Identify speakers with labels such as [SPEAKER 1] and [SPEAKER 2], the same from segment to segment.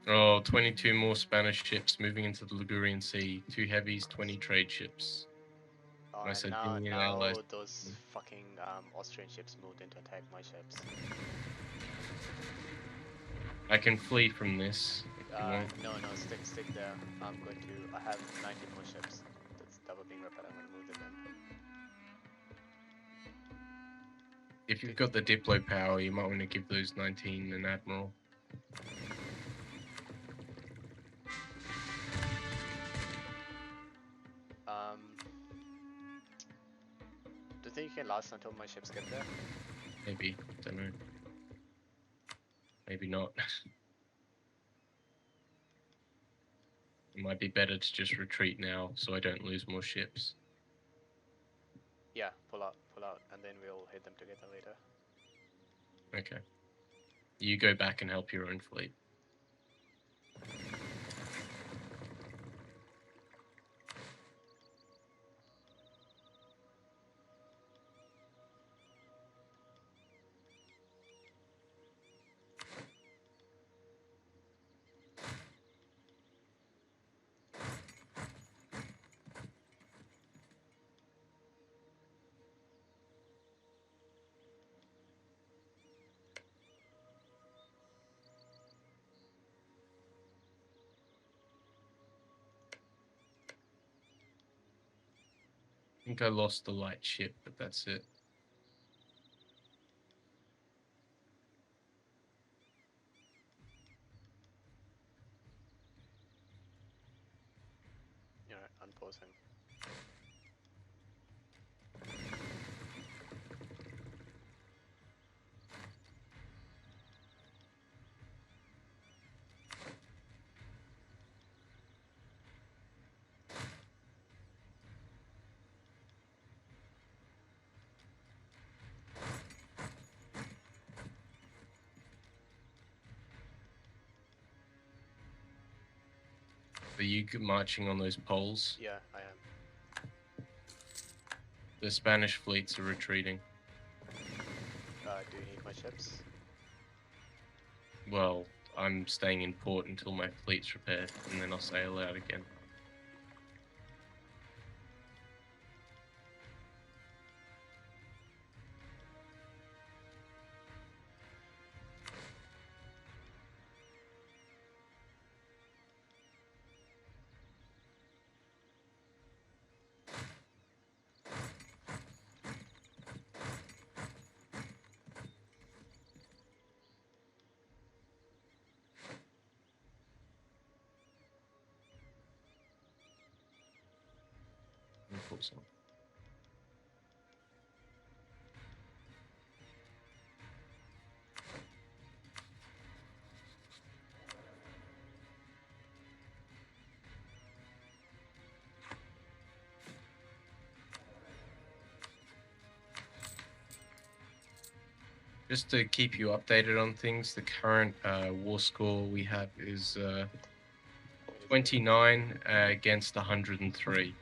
[SPEAKER 1] Oh, 22 more Spanish ships moving into the Ligurian Sea. 2 heavies, 20 trade ships. My
[SPEAKER 2] And now,
[SPEAKER 1] Sardinian allies.
[SPEAKER 2] those fucking Austrian ships moved in to attack my ships.
[SPEAKER 1] I can flee from this if you want.
[SPEAKER 2] No, stick there. I'm going to. I have 19 more ships. That were being repaired. I'm going to move them in.
[SPEAKER 1] If you've got the Diplo power, you might want to give those 19 an admiral.
[SPEAKER 2] Do you think you can last until my ships get there?
[SPEAKER 1] Maybe. Don't know. Maybe not. It might be better to just retreat now so I don't lose more ships.
[SPEAKER 2] Yeah, pull out, and then we'll hit them together later.
[SPEAKER 1] Okay. You go back and help your own fleet. I think I lost the light ship, but that's it.
[SPEAKER 2] Alright, unpausing.
[SPEAKER 1] Are you marching on those poles?
[SPEAKER 2] Yeah, I am.
[SPEAKER 1] The Spanish fleets are retreating.
[SPEAKER 2] Do you need my ships?
[SPEAKER 1] Well, I'm staying in port until my fleet's repaired, and then I'll sail out again. Unfortunately. Just to keep you updated on things, the current war score we have is 29 against 103.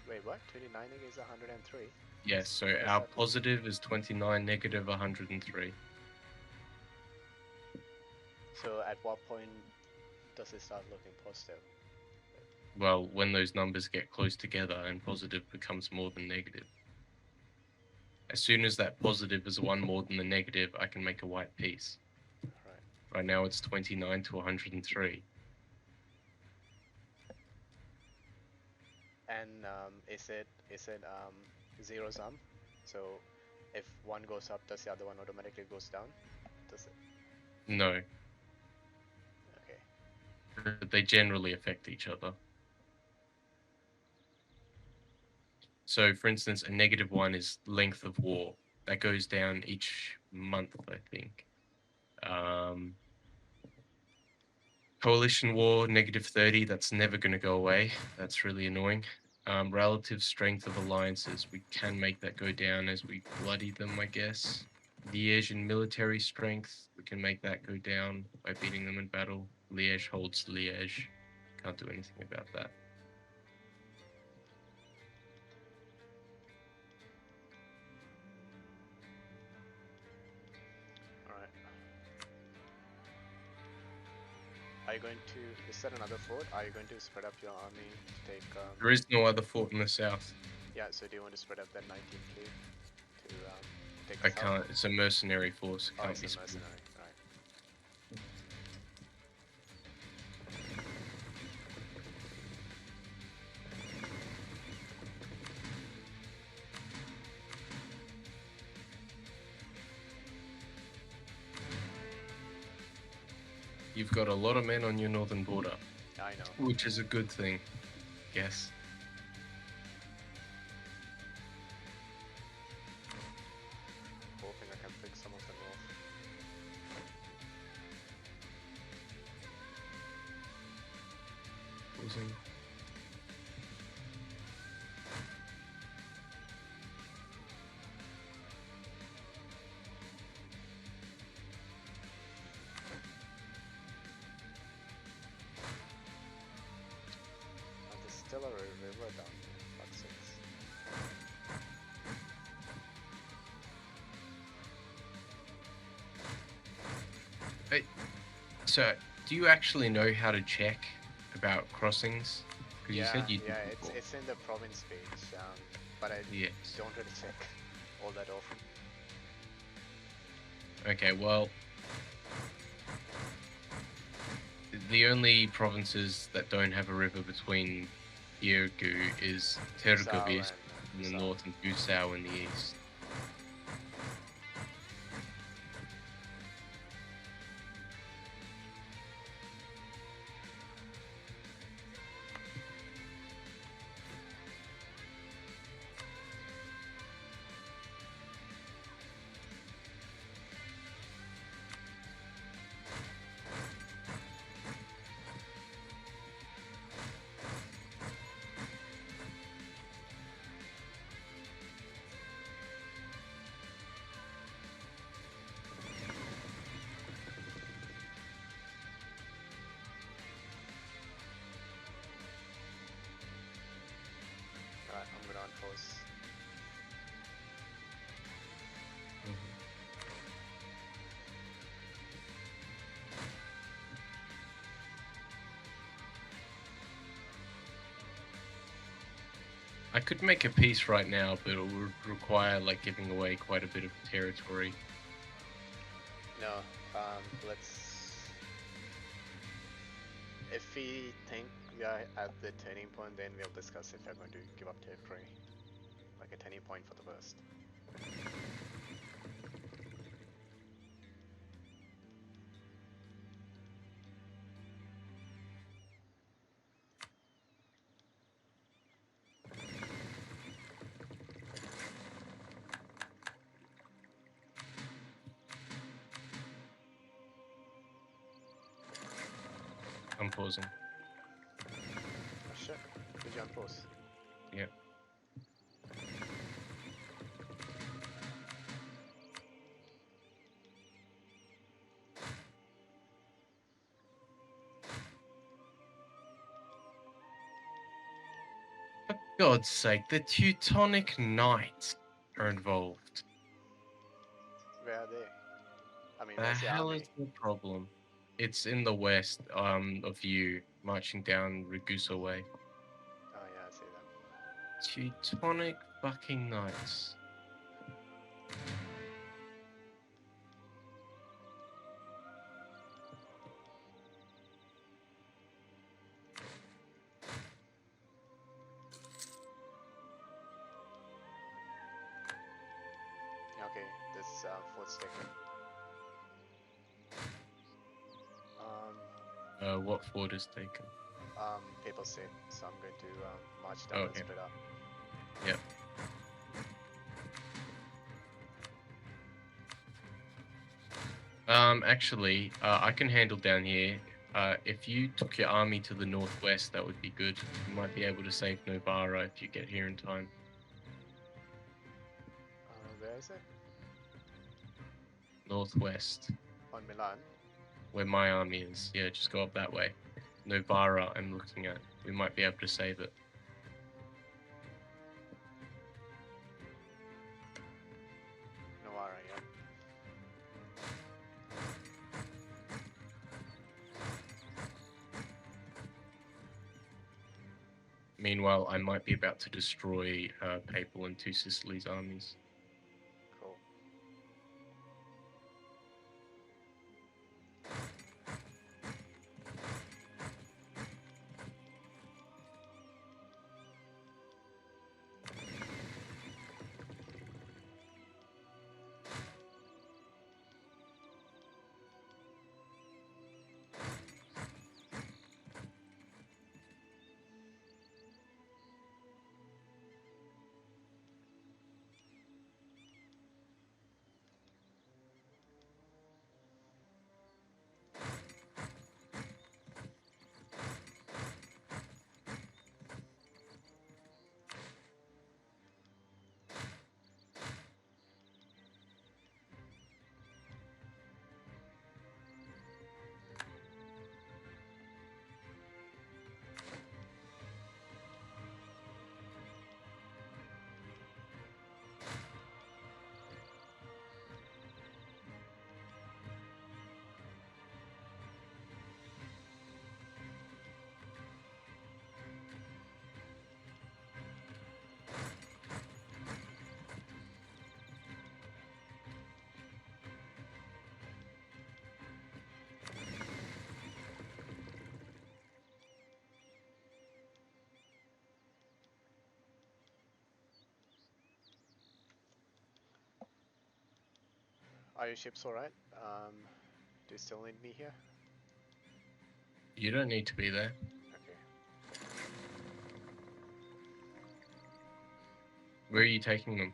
[SPEAKER 2] Wait, what? 29 against 103?
[SPEAKER 1] Yes, so our positive is 29, negative 103.
[SPEAKER 2] So at what point does it start looking positive?
[SPEAKER 1] Well, when those numbers get close together and positive becomes more than negative. As soon as that positive is one more than the negative, I can make a white piece. Right now it's 29 to 103.
[SPEAKER 2] And is it zero sum? So if one goes up, does the other one automatically goes down? Does it?
[SPEAKER 1] No.
[SPEAKER 2] Okay.
[SPEAKER 1] But they generally affect each other. So, for instance, a -1 is length of war. That goes down each month, I think. Coalition war, -30, that's never going to go away. That's really annoying. Relative strength of alliances, we can make that go down as we bloody them, I guess. Liège in military strength, we can make that go down by beating them in battle. Liège holds Liège. Can't do anything about that.
[SPEAKER 2] Are you going to? Is there another fort? Are you going to spread up your army to take?
[SPEAKER 1] There is no other fort in the south.
[SPEAKER 2] Yeah. So do you want to spread up that 19k to take the
[SPEAKER 1] I
[SPEAKER 2] south?
[SPEAKER 1] can't. It's a mercenary force. It
[SPEAKER 2] Oh,
[SPEAKER 1] can't
[SPEAKER 2] it's
[SPEAKER 1] be
[SPEAKER 2] a
[SPEAKER 1] split.
[SPEAKER 2] mercenary. Right.
[SPEAKER 1] You've got a lot of men on your northern border,
[SPEAKER 2] I know.
[SPEAKER 1] which is a good thing, I guess.
[SPEAKER 2] Hoping I can pick some of the north.
[SPEAKER 1] Causing-
[SPEAKER 2] And there's still a river down here. Fuck's sakes.
[SPEAKER 1] So, do you actually know how to check about crossings? Because you
[SPEAKER 2] Yeah,
[SPEAKER 1] said you did
[SPEAKER 2] yeah.
[SPEAKER 1] before.
[SPEAKER 2] It's in the province page, but I
[SPEAKER 1] Yes.
[SPEAKER 2] don't really check all that often.
[SPEAKER 1] Okay, well, the only provinces that don't have a river between Yergu is Tergovis in the
[SPEAKER 2] Tusau.
[SPEAKER 1] north and Gusau in the east.
[SPEAKER 2] Alright, I'm gonna unforce.
[SPEAKER 1] I could make a peace right now, but it would require like giving away quite a bit of territory.
[SPEAKER 2] No, let's. If we think we are at the turning point, then we'll discuss if we're going to give up territory. Like a turning point for the burst.
[SPEAKER 1] I'm pausing.
[SPEAKER 2] Oh shit, did you unforce?
[SPEAKER 1] Yeah. For God's sake, the Teutonic Knights are involved.
[SPEAKER 2] Where are they? I mean,
[SPEAKER 1] The
[SPEAKER 2] where's the
[SPEAKER 1] hell
[SPEAKER 2] army?
[SPEAKER 1] is the problem? It's in the west of you, marching down Ragusa way.
[SPEAKER 2] Oh yeah, I see them.
[SPEAKER 1] Teutonic fucking Knights.
[SPEAKER 2] Okay, this fort's taken.
[SPEAKER 1] What fort is taken?
[SPEAKER 2] Papal state. So I'm going to march down and
[SPEAKER 1] Okay.
[SPEAKER 2] spread up.
[SPEAKER 1] Yep. Actually, I can handle down here. If you took your army to the northwest, that would be good. You might be able to save Novara if you get here in time.
[SPEAKER 2] Where is it?
[SPEAKER 1] Northwest,
[SPEAKER 2] On Milan.
[SPEAKER 1] where my army is. Yeah, just go up that way. Novara, I'm looking at. We might be able to save it.
[SPEAKER 2] Novara, yeah.
[SPEAKER 1] Meanwhile, I might be about to destroy Papal and Two Sicilies armies.
[SPEAKER 2] Cool. Are your ships alright? Do you still need me here?
[SPEAKER 1] You don't need to be there.
[SPEAKER 2] Okay.
[SPEAKER 1] Where are you taking them?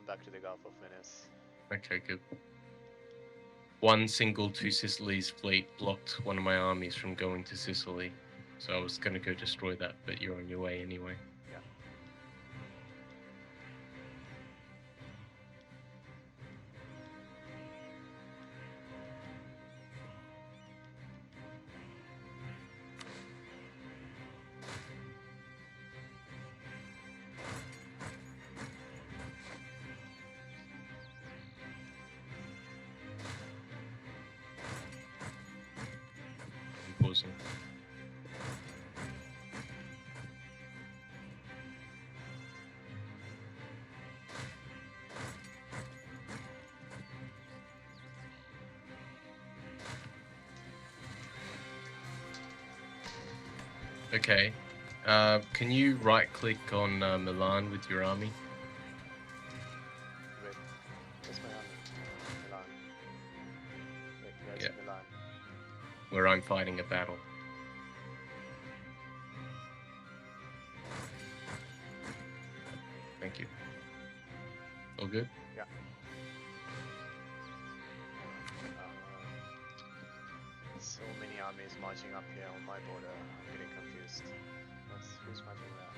[SPEAKER 2] Back to the Gulf of Venice.
[SPEAKER 1] Okay, good. One single Two Sicilies fleet blocked one of my armies from going to Sicily. So I was going to go destroy that, but you're on your way anyway.
[SPEAKER 2] Yeah.
[SPEAKER 1] I'm pausing. Okay. Can you right-click on Milan with your army?
[SPEAKER 2] Wait. Where's my army? Milan. Wait, where's
[SPEAKER 1] Yeah.
[SPEAKER 2] Milan?
[SPEAKER 1] Where I'm fighting a battle. Thank you. All good?
[SPEAKER 2] Yeah. So many armies marching up here on my border. I'm getting confused. Who's marching there?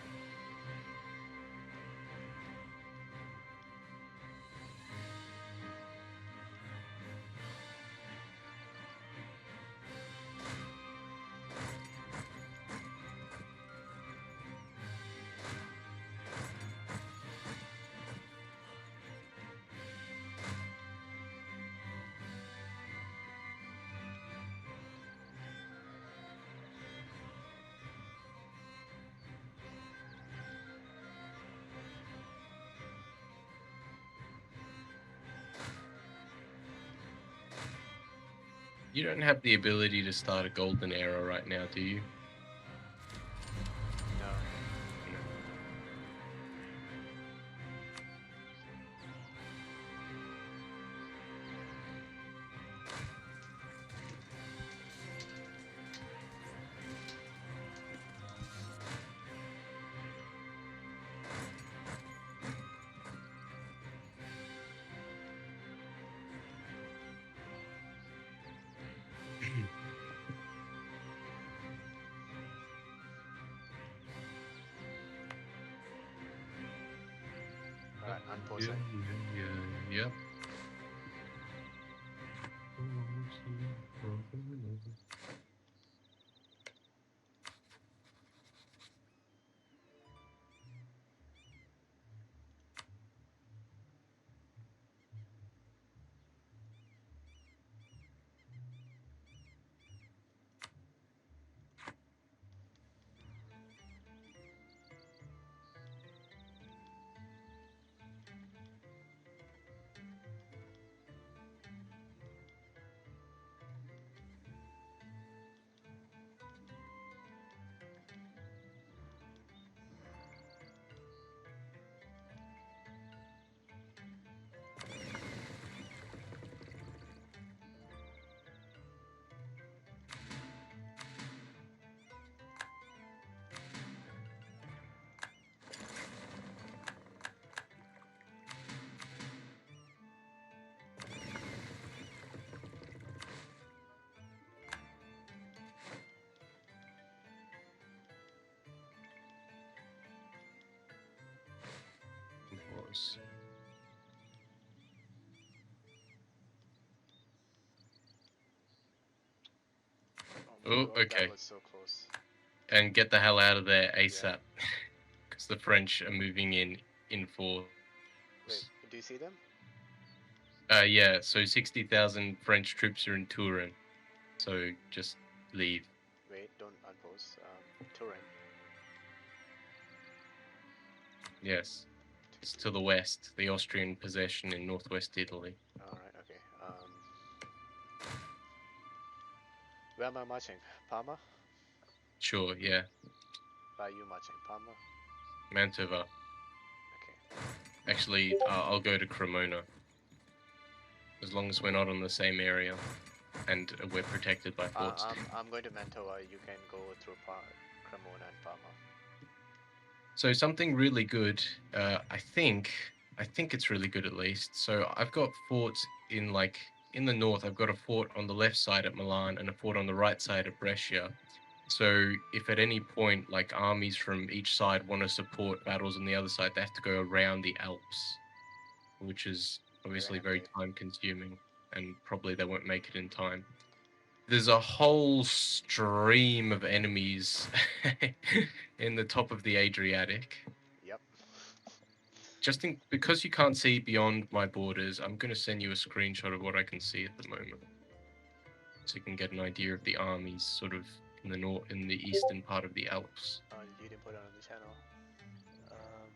[SPEAKER 1] You don't have the ability to start a golden era right now, do you?
[SPEAKER 2] No. Alright, unpausing.
[SPEAKER 1] Yeah. Oh,
[SPEAKER 2] Oh, that
[SPEAKER 1] okay.
[SPEAKER 2] was so close.
[SPEAKER 1] And get the hell out of there
[SPEAKER 2] Yeah.
[SPEAKER 1] ASAP, because the French are moving in force.
[SPEAKER 2] Wait, do you see them?
[SPEAKER 1] Yeah. So 60,000 French troops are in Turin. So just leave.
[SPEAKER 2] Wait, don't unpause. Turin.
[SPEAKER 1] Yes. It's to the west, the Austrian possession in northwest Italy.
[SPEAKER 2] Alright, okay. Where am I marching? Parma?
[SPEAKER 1] Sure. Yeah.
[SPEAKER 2] Where are you marching? Parma?
[SPEAKER 1] Mantova.
[SPEAKER 2] Okay.
[SPEAKER 1] Actually, I'll go to Cremona, as long as we're not on the same area and we're protected by forts.
[SPEAKER 2] I'm going to Mantova. You can go through Cremona and Parma.
[SPEAKER 1] So something really good, I think it's really good at least. So I've got forts in the north. I've got a fort on the left side at Milan and a fort on the right side at Brescia. So if at any point like armies from each side want to support battles on the other side, they have to go around the Alps, which is
[SPEAKER 2] Very
[SPEAKER 1] obviously very
[SPEAKER 2] handy.
[SPEAKER 1] time consuming and probably they won't make it in time. There's a whole stream of enemies in the top of the Adriatic.
[SPEAKER 2] Yep.
[SPEAKER 1] Because you can't see beyond my borders, I'm going to send you a screenshot of what I can see at the moment, so you can get an idea of the armies sort of in the eastern part of the Alps.
[SPEAKER 2] You didn't put it on the channel. Um,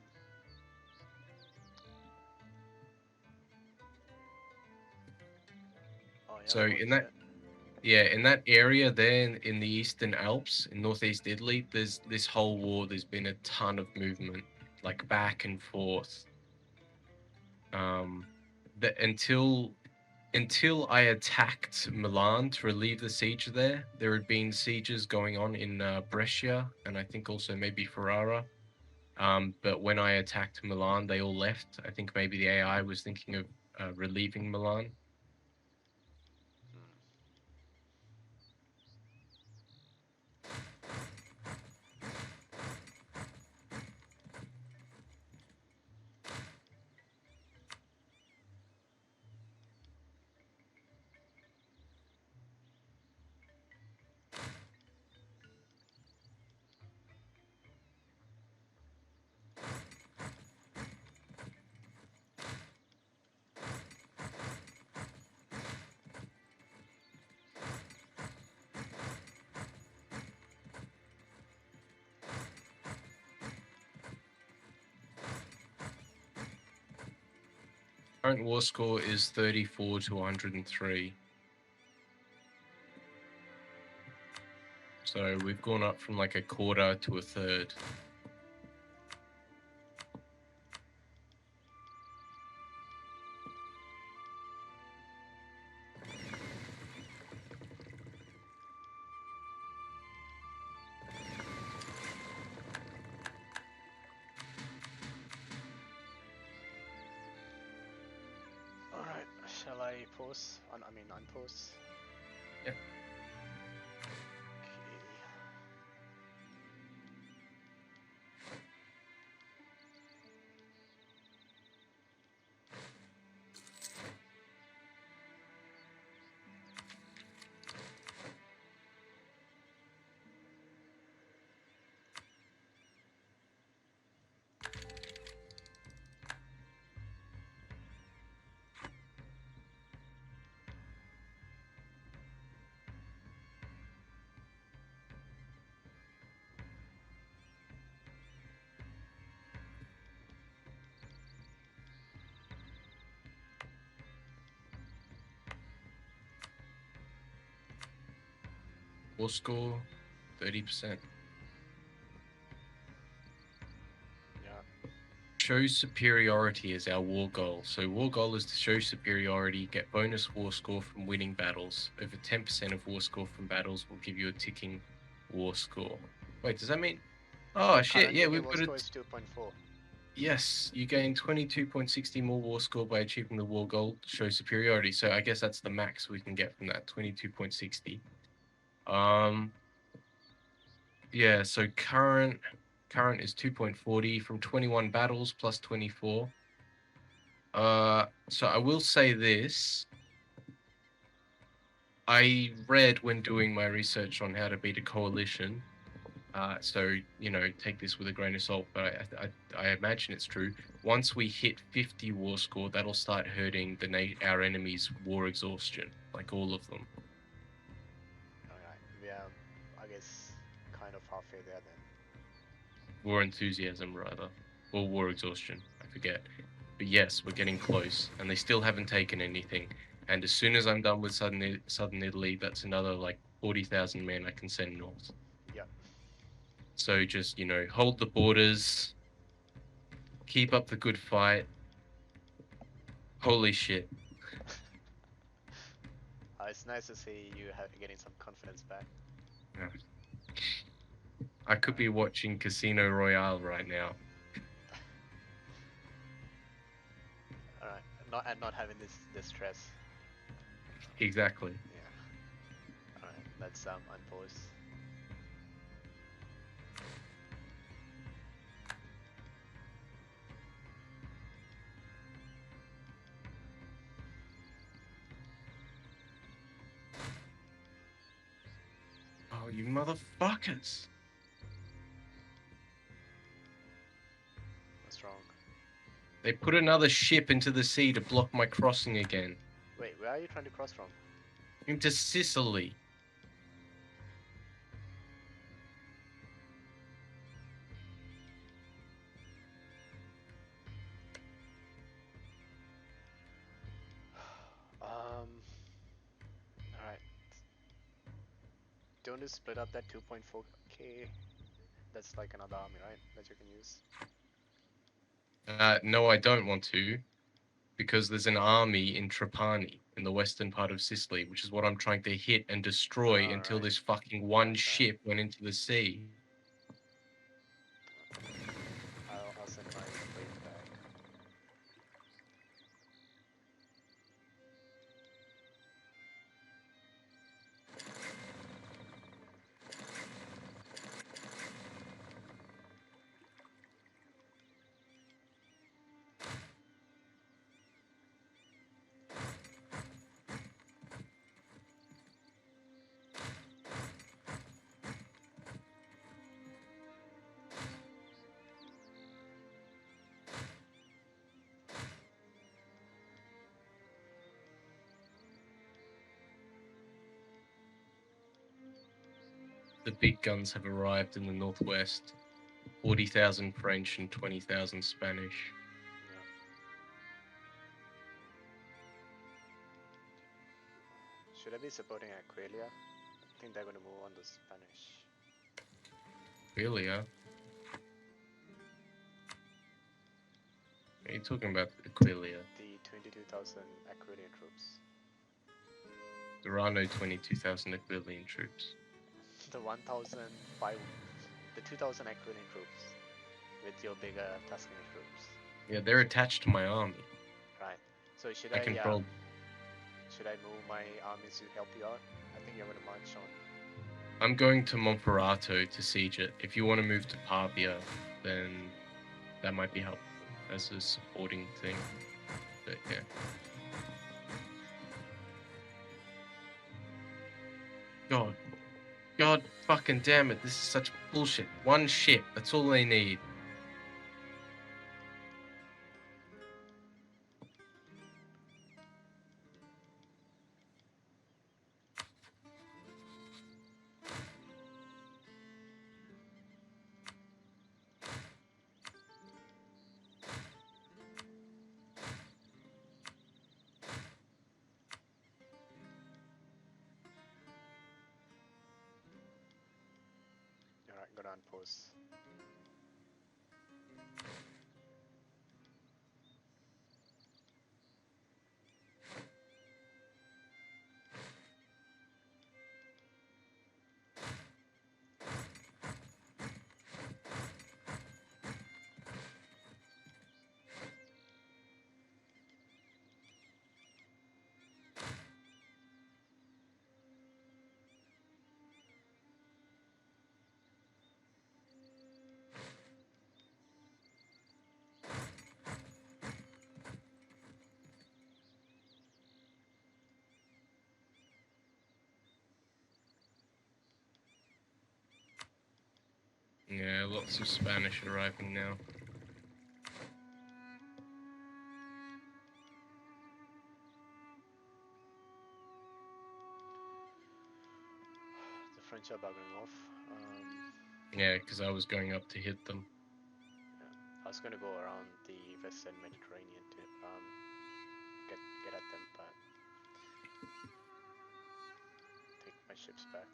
[SPEAKER 2] oh yeah,
[SPEAKER 1] So
[SPEAKER 2] holy
[SPEAKER 1] in that
[SPEAKER 2] shit.
[SPEAKER 1] yeah, in that area there in the eastern Alps in northeast Italy, there's this whole war. There's been a ton of movement, like back and forth. Um, that until I attacked Milan to relieve the siege there had been sieges going on in Brescia and I think also maybe Ferrara. But when I attacked Milan, they all left. I think maybe the AI was thinking of relieving Milan.
[SPEAKER 2] Hmm.
[SPEAKER 1] Current war score is 34 to 103. So we've gone up from like a quarter to a third.
[SPEAKER 2] Alright, shall I pause? I mean, unpause?
[SPEAKER 1] Yeah.
[SPEAKER 2] Okay.
[SPEAKER 1] War score 30%.
[SPEAKER 2] Yeah.
[SPEAKER 1] Show superiority is our war goal. So war goal is to show superiority, get bonus war score from winning battles. Over 10% of war score from battles will give you a ticking war score. Wait, does that mean? Oh shit,
[SPEAKER 2] Currently,
[SPEAKER 1] yeah,
[SPEAKER 2] my
[SPEAKER 1] we've
[SPEAKER 2] war
[SPEAKER 1] got
[SPEAKER 2] score
[SPEAKER 1] it.
[SPEAKER 2] is 2.4.
[SPEAKER 1] Yes, you gain 22.60 more war score by achieving the war goal, show superiority. So I guess that's the max we can get from that, 22.60. Um, yeah, so current is 2.40 from 21 battles plus 24. So I will say this. I read when doing my research on how to beat a coalition. So take this with a grain of salt, but I imagine it's true. Once we hit 50 war score, that'll start hurting our enemies' war exhaustion, like all of them.
[SPEAKER 2] Alright, we are, I guess, kind of halfway there then.
[SPEAKER 1] War enthusiasm, rather, or war exhaustion. I forget. But yes, we're getting close, and they still haven't taken anything. And as soon as I'm done with Southern Italy, that's another like 40,000 men I can send north.
[SPEAKER 2] Yep.
[SPEAKER 1] So just hold the borders, keep up the good fight. Holy shit!
[SPEAKER 2] It's nice to see you getting some confidence back.
[SPEAKER 1] Yeah. I could be watching Casino Royale right now.
[SPEAKER 2] Alright, not having this stress.
[SPEAKER 1] Exactly.
[SPEAKER 2] Yeah. Alright, let's unpause.
[SPEAKER 1] Oh, you motherfuckers!
[SPEAKER 2] What's wrong?
[SPEAKER 1] They put another ship into the sea to block my crossing again.
[SPEAKER 2] Wait, where are you trying to cross from?
[SPEAKER 1] Into Sicily.
[SPEAKER 2] Alright. Don't you split up that 2.4k? That's like another army, right? That you can use.
[SPEAKER 1] No, I don't want to, because there's an army in Trapani, in the western part of Sicily, which is what I'm trying to hit and destroy until
[SPEAKER 2] Alright.
[SPEAKER 1] this fucking one
[SPEAKER 2] That's right.
[SPEAKER 1] ship went into the sea.
[SPEAKER 2] I'll send my fleet back.
[SPEAKER 1] The big guns have arrived in the northwest. 40,000 French and 20,000 Spanish.
[SPEAKER 2] Yeah. Should I be supporting Aquilia? I think they're gonna move on to Spanish.
[SPEAKER 1] Really, huh? What are you talking about, Aquilia?
[SPEAKER 2] The 22,000 Aquilian troops.
[SPEAKER 1] There are no 22,000 Aquilian troops.
[SPEAKER 2] The 1,005, the 2,000 Aquilian troops with your bigger Tuscany troops.
[SPEAKER 1] Yeah, they're attached to my army.
[SPEAKER 2] Right. So
[SPEAKER 1] I control.
[SPEAKER 2] should I move my armies to help you out? I think you're gonna march on.
[SPEAKER 1] I'm going to Monferrato to siege it. If you want to move to Pavia, then that might be helpful as a supporting thing. But yeah. God. God fucking damn it. This is such bullshit. One ship. That's all they need.
[SPEAKER 2] Alright, go down pause.
[SPEAKER 1] lots of Spanish arriving now.
[SPEAKER 2] The French are buggering off.
[SPEAKER 1] Yeah, because I was going up to hit them.
[SPEAKER 2] Yeah. I was gonna go around the Western Mediterranean to get at them, but take my ships back.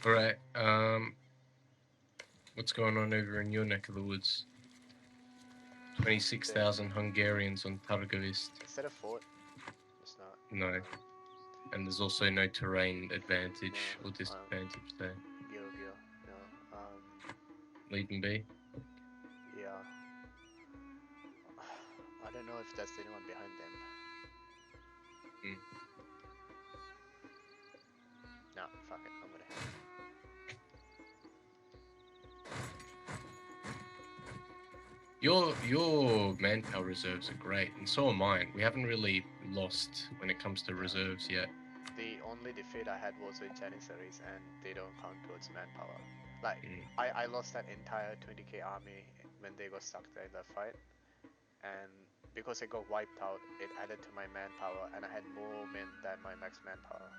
[SPEAKER 1] All right. What's going on over in your neck of the woods? 26,000 Hungarians on Targovist.
[SPEAKER 2] Is that a fort? It's not.
[SPEAKER 1] No. And there's also no terrain advantage
[SPEAKER 2] No,
[SPEAKER 1] or disadvantage there.
[SPEAKER 2] Gil. No.
[SPEAKER 1] Leave them be.
[SPEAKER 2] Yeah. I don't know if that's anyone behind them.
[SPEAKER 1] Mm.
[SPEAKER 2] Nah, fuck it. I'm gonna hit.
[SPEAKER 1] Your manpower reserves are great, and so are mine. We haven't really lost when it comes to reserves yet.
[SPEAKER 2] The only defeat I had was with Janissaries, and they don't count towards manpower. Like,
[SPEAKER 1] Mm.
[SPEAKER 2] I lost that entire 20k army when they got stuck there in that fight, and because it got wiped out, it added to my manpower, and I had more men than my max manpower.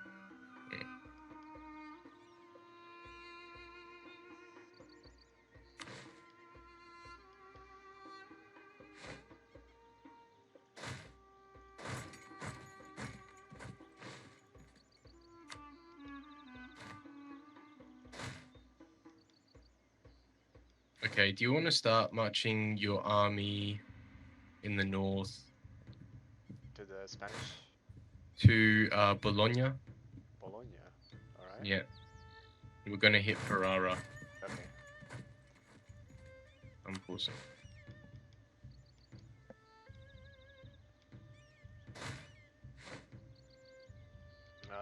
[SPEAKER 1] Mm. Okay, do you want to start marching your army in the north
[SPEAKER 2] To the Spanish
[SPEAKER 1] to Bologna?
[SPEAKER 2] Bologna. Alright.
[SPEAKER 1] Yeah. We're going to hit Ferrara.
[SPEAKER 2] Okay.
[SPEAKER 1] I'm pausing.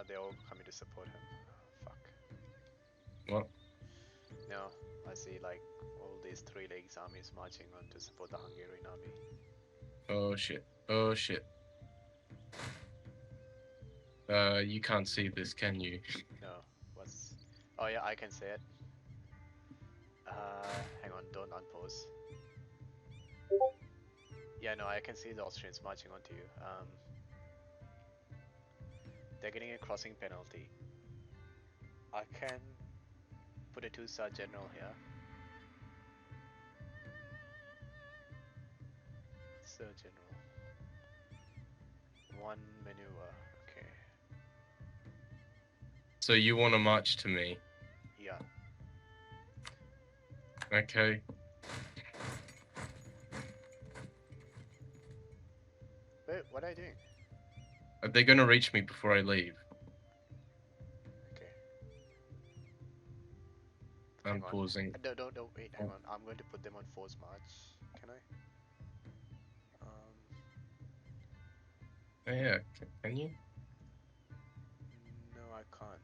[SPEAKER 2] They're all coming to support him. Fuck.
[SPEAKER 1] What?
[SPEAKER 2] No, I see like all these three legs armies marching on to support the Hungarian army.
[SPEAKER 1] Oh shit. Oh shit. You can't see this, can you?
[SPEAKER 2] No, what's... Oh yeah, I can say it. Hang on, don't unpause. Yeah, no, I can see the Austrians marching onto you. They're getting a crossing penalty. I can put a 2-star general here. Sir General. One maneuver, okay.
[SPEAKER 1] So you want to march to me?
[SPEAKER 2] Yeah.
[SPEAKER 1] Okay.
[SPEAKER 2] Wait, what are you doing?
[SPEAKER 1] Are they going to reach me before I leave?
[SPEAKER 2] Okay.
[SPEAKER 1] I'm
[SPEAKER 2] Hang on.
[SPEAKER 1] pausing.
[SPEAKER 2] Don't, wait, hang on. I'm going to put them on force march. Can I?
[SPEAKER 1] Oh, yeah, can you?
[SPEAKER 2] No, I can't.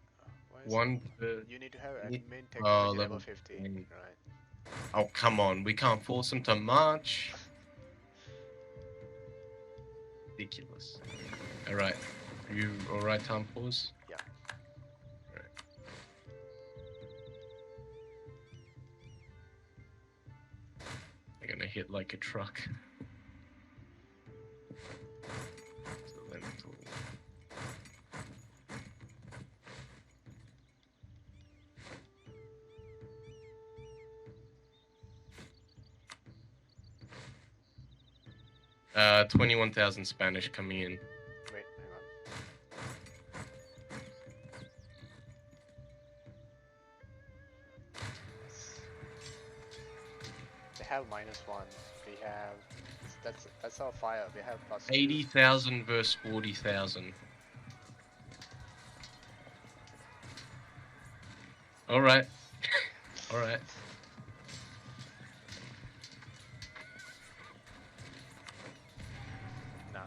[SPEAKER 2] Why is it
[SPEAKER 1] One
[SPEAKER 2] not?
[SPEAKER 1] per...
[SPEAKER 2] You need to have
[SPEAKER 1] Ye-
[SPEAKER 2] admin
[SPEAKER 1] Oh,
[SPEAKER 2] technology level
[SPEAKER 1] level
[SPEAKER 2] 50.
[SPEAKER 1] 15.
[SPEAKER 2] Right.
[SPEAKER 1] Oh, come on. We can't force them to march. Ridiculous. All right. Are you all right, time pause?
[SPEAKER 2] Yeah.
[SPEAKER 1] All right. hit like a truck. So lentil. 21,000 Spanish coming in.
[SPEAKER 2] Wait, hang on. They have -1. We have that's our fire. We have +2.
[SPEAKER 1] 80,000 versus 40,000. All right. All right.
[SPEAKER 2] Nah.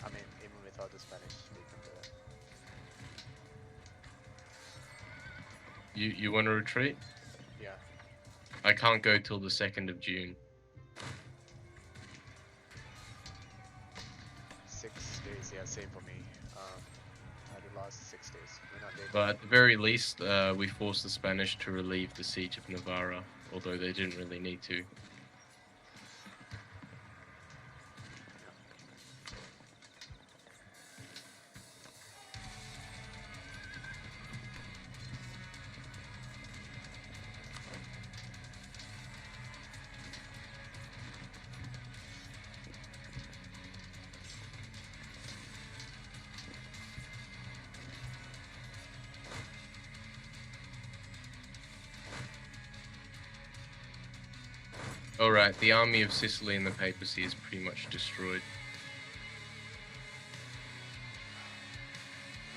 [SPEAKER 2] I mean, even without the Spanish, we can do it.
[SPEAKER 1] You want to retreat?
[SPEAKER 2] Yeah.
[SPEAKER 1] I can't go till the 2nd of June.
[SPEAKER 2] 6 days, yeah, same for me. The last 6 days. We're not there.
[SPEAKER 1] But at the very least, we forced the Spanish to relieve the siege of Navarra, although they didn't really need to. Alright, the army of Sicily and the papacy is pretty much destroyed.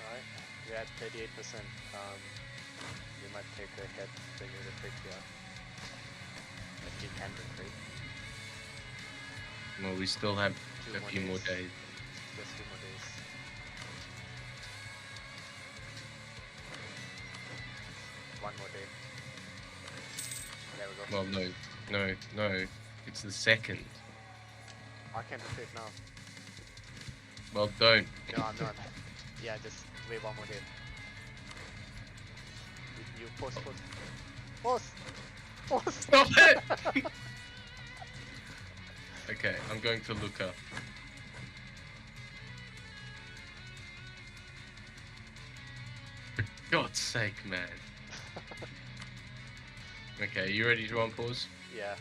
[SPEAKER 2] Alright, we're at 38%. We might take a hit when you retreat here. If you can retreat.
[SPEAKER 1] Well, we still have a few more days.
[SPEAKER 2] Just 2 more days. One more day. There we go.
[SPEAKER 1] Well, no. It's the 2nd.
[SPEAKER 2] I can retreat now.
[SPEAKER 1] Well, don't.
[SPEAKER 2] No, I'm not. Yeah, just wait 1 more day. You post.
[SPEAKER 1] Stop it! Okay, I'm going to Lucca. For God's sake, man. Okay, you ready to unpause?
[SPEAKER 2] Yeah.